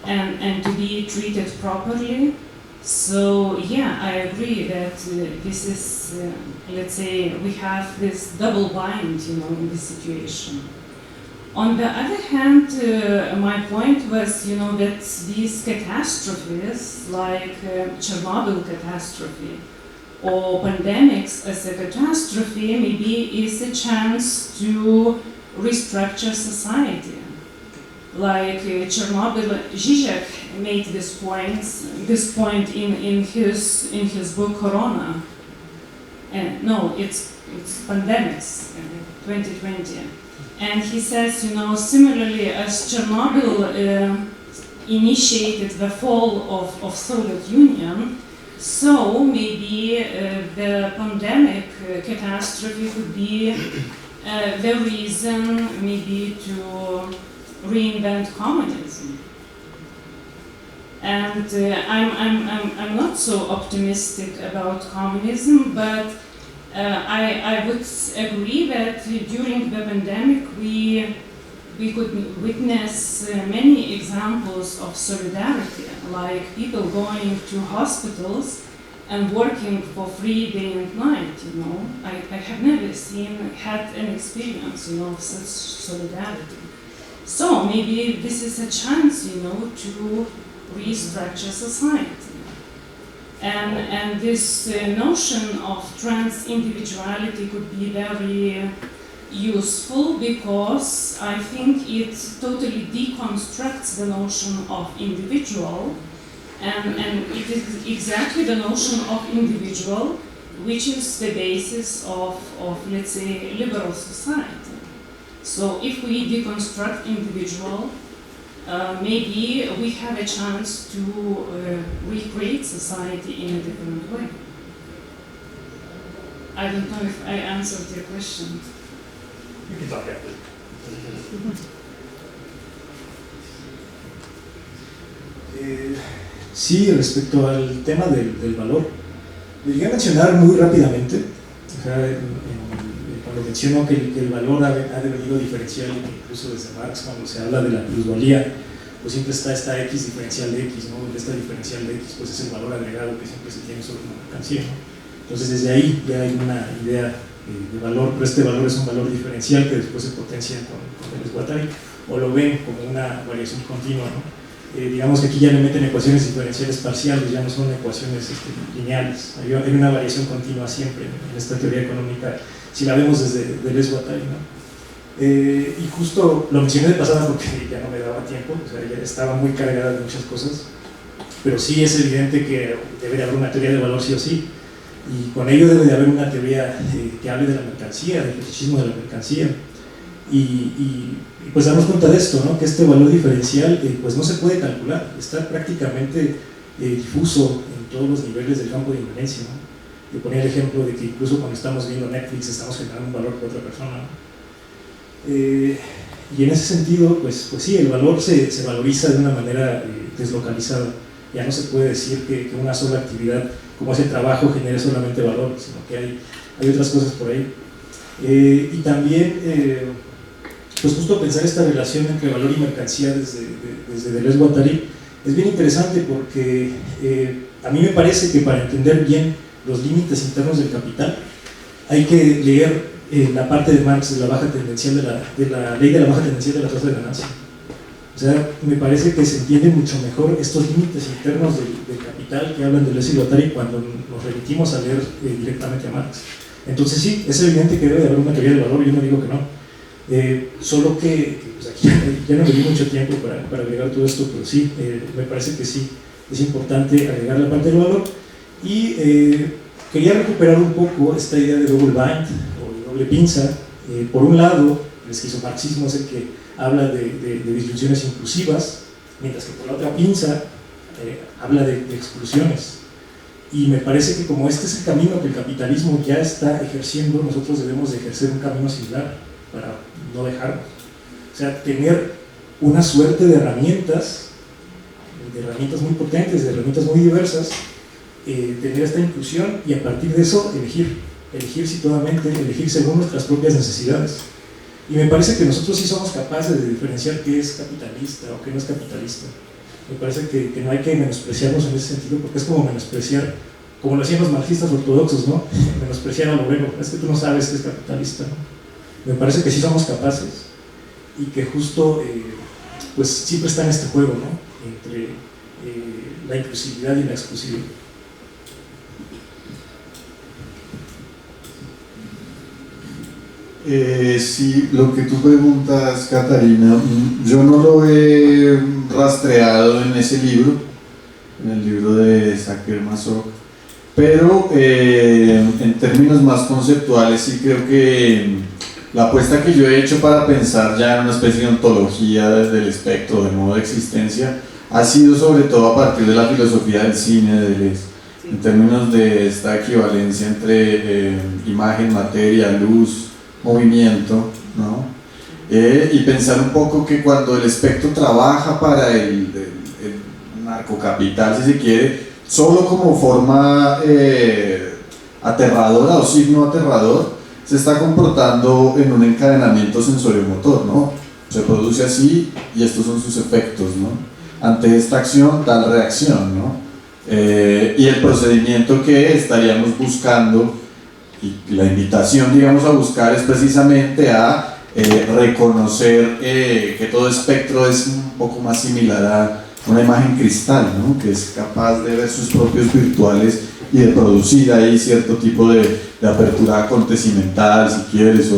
and to be treated properly. So yeah, I agree that this is, let's say, we have this double bind, in this situation. On the other hand, my point was, that these catastrophes, like Chernobyl catastrophe or pandemics as a catastrophe, maybe is a chance to restructure society. Like Chernobyl, Zizek made this point in his book Corona. No, it's pandemics, 2020. And he says, similarly as Chernobyl initiated the fall of Soviet Union, so maybe the pandemic catastrophe could be the reason maybe to reinvent communism. And I'm not so optimistic about communism, but I would agree that during the pandemic we could witness many examples of solidarity, like people going to hospitals and working for free day and night. I have never had an experience, of such solidarity. So maybe this is a chance, to restructure society. And this notion of trans individuality could be very useful because I think it totally deconstructs the notion of individual, and it is exactly the notion of individual which is the basis of, let's say, liberal society. So if we deconstruct individual, maybe we have a chance to recreate society in a different way. I don't know if I answered your question. You can talk after. Sí, respecto al tema del valor, lo llegué a mencionar muy rápidamente. O sea, cuando menciono que el valor ha devenido diferencial, incluso desde Marx, cuando se habla de la plusvalía, pues siempre está esta X diferencial de X, ¿no? Esta diferencial de X pues es el valor agregado que siempre se tiene sobre una mercancía, ¿no? Entonces desde ahí ya hay una idea de valor, pero este valor es un valor diferencial que después se potencia con Deleuze-Guattari, o lo ven como una variación continua, ¿no? Digamos que aquí ya le meten ecuaciones diferenciales parciales, ya no son ecuaciones lineales, hay una variación continua siempre en esta teoría económica, si la vemos desde Deleuze-Guattari, ¿no? Y justo lo mencioné de pasada porque ya no me daba tiempo, o sea, ya estaba muy cargada de muchas cosas, pero sí es evidente que debe de haber una teoría de valor sí o sí, y con ello debe de haber una teoría que hable de la mercancía, del fetichismo de la mercancía, y pues darnos cuenta de esto, ¿no? Que este valor diferencial pues no se puede calcular, está prácticamente difuso en todos los niveles del campo de inferencia, ¿no? Yo ponía el ejemplo de que incluso cuando estamos viendo Netflix estamos generando un valor por otra persona, ¿no? Y en ese sentido, pues sí, el valor se valoriza de una manera deslocalizada, ya no se puede decir que una sola actividad como ese trabajo genere solamente valor, sino que hay otras cosas por ahí. Y también pues justo pensar esta relación entre valor y mercancía desde Deleuze-Guattari es bien interesante porque a mí me parece que para entender bien los límites internos del capital hay que leer la parte de Marx de la baja tendencial de la ley de la baja tendencial de la tasa de ganancia. O sea, me parece que se entiende mucho mejor estos límites internos del capital que hablan de Deleuze y Guattari cuando nos remitimos a leer directamente a Marx. Entonces sí, es evidente que debe de haber una teoría del valor, yo no digo que no. Solo que pues aquí ya no le di mucho tiempo para agregar todo esto, pero sí, me parece que sí, es importante agregar la parte del valor. Y quería recuperar un poco esta idea de double bind o de doble pinza. Por un lado, el esquizomarxismo es el que habla de disyunciones inclusivas, mientras que por la otra pinza habla de exclusiones. Y me parece que como este es el camino que el capitalismo ya está ejerciendo, nosotros debemos de ejercer un camino similar para no dejarnos. O sea, tener una suerte de herramientas muy potentes, de herramientas muy diversas, tener esta inclusión y a partir de eso elegir situadamente, elegir según nuestras propias necesidades. Y me parece que nosotros sí somos capaces de diferenciar qué es capitalista o qué no es capitalista. Me parece que no hay que menospreciarnos en ese sentido, porque es como menospreciar, como lo hacían los marxistas ortodoxos, ¿no? Menospreciar al obrero, es que tú no sabes que es capitalista, ¿no? Me parece que sí somos capaces y que justo pues siempre está en este juego, ¿no? Entre la inclusividad y la exclusividad. Sí, lo que tú preguntas, Catarina, yo no lo he rastreado en ese libro, en el libro de Sacher-Masoch, pero en términos más conceptuales sí creo que la apuesta que yo he hecho para pensar ya en una especie de ontología del espectro, de modo de existencia, ha sido sobre todo a partir de la filosofía del cine de Deleuze, en términos de esta equivalencia entre imagen, materia, luz, movimiento, ¿no? Y pensar un poco que cuando el espectro trabaja para el narcocapital, si se quiere, solo como forma aterradora o signo aterrador, se está comportando en un encadenamiento sensoriomotor, ¿no? Se produce así y estos son sus efectos, ¿no? Ante esta acción, tal reacción, ¿no? Y el procedimiento que estaríamos buscando y la invitación, digamos, a buscar es precisamente a reconocer que todo espectro es un poco más similar a una imagen cristal, ¿no? Que es capaz de ver sus propios virtuales y de producir ahí cierto tipo de apertura acontecimental, si quieres,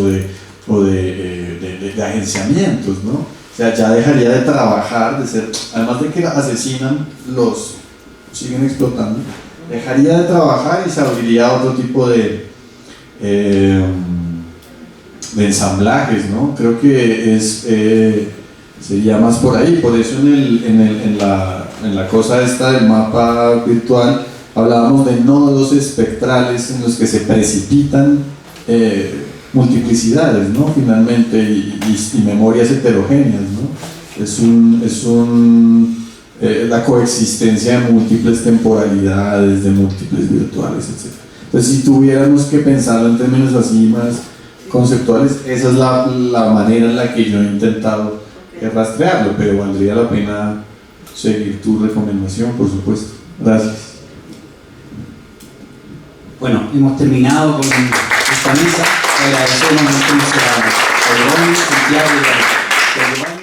o de agenciamientos, ¿no? O sea, ya dejaría de trabajar, de ser, además de que asesinan, los siguen explotando, dejaría de trabajar y se abriría otro tipo de ensamblajes, ¿no? Creo que sería más por ahí. Por eso en la cosa esta del mapa virtual hablábamos de nodos espectrales en los que se precipitan multiplicidades, ¿no? Finalmente, y memorias heterogéneas, ¿no? La coexistencia de múltiples temporalidades, de múltiples virtuales, etc. Entonces, si tuviéramos que pensarlo en términos así más conceptuales, esa es la manera en la que yo he intentado rastrearlo, pero valdría la pena seguir tu recomendación, por supuesto. Gracias. Bueno, hemos terminado con esta mesa. Agradecemos mucho a Santiago y a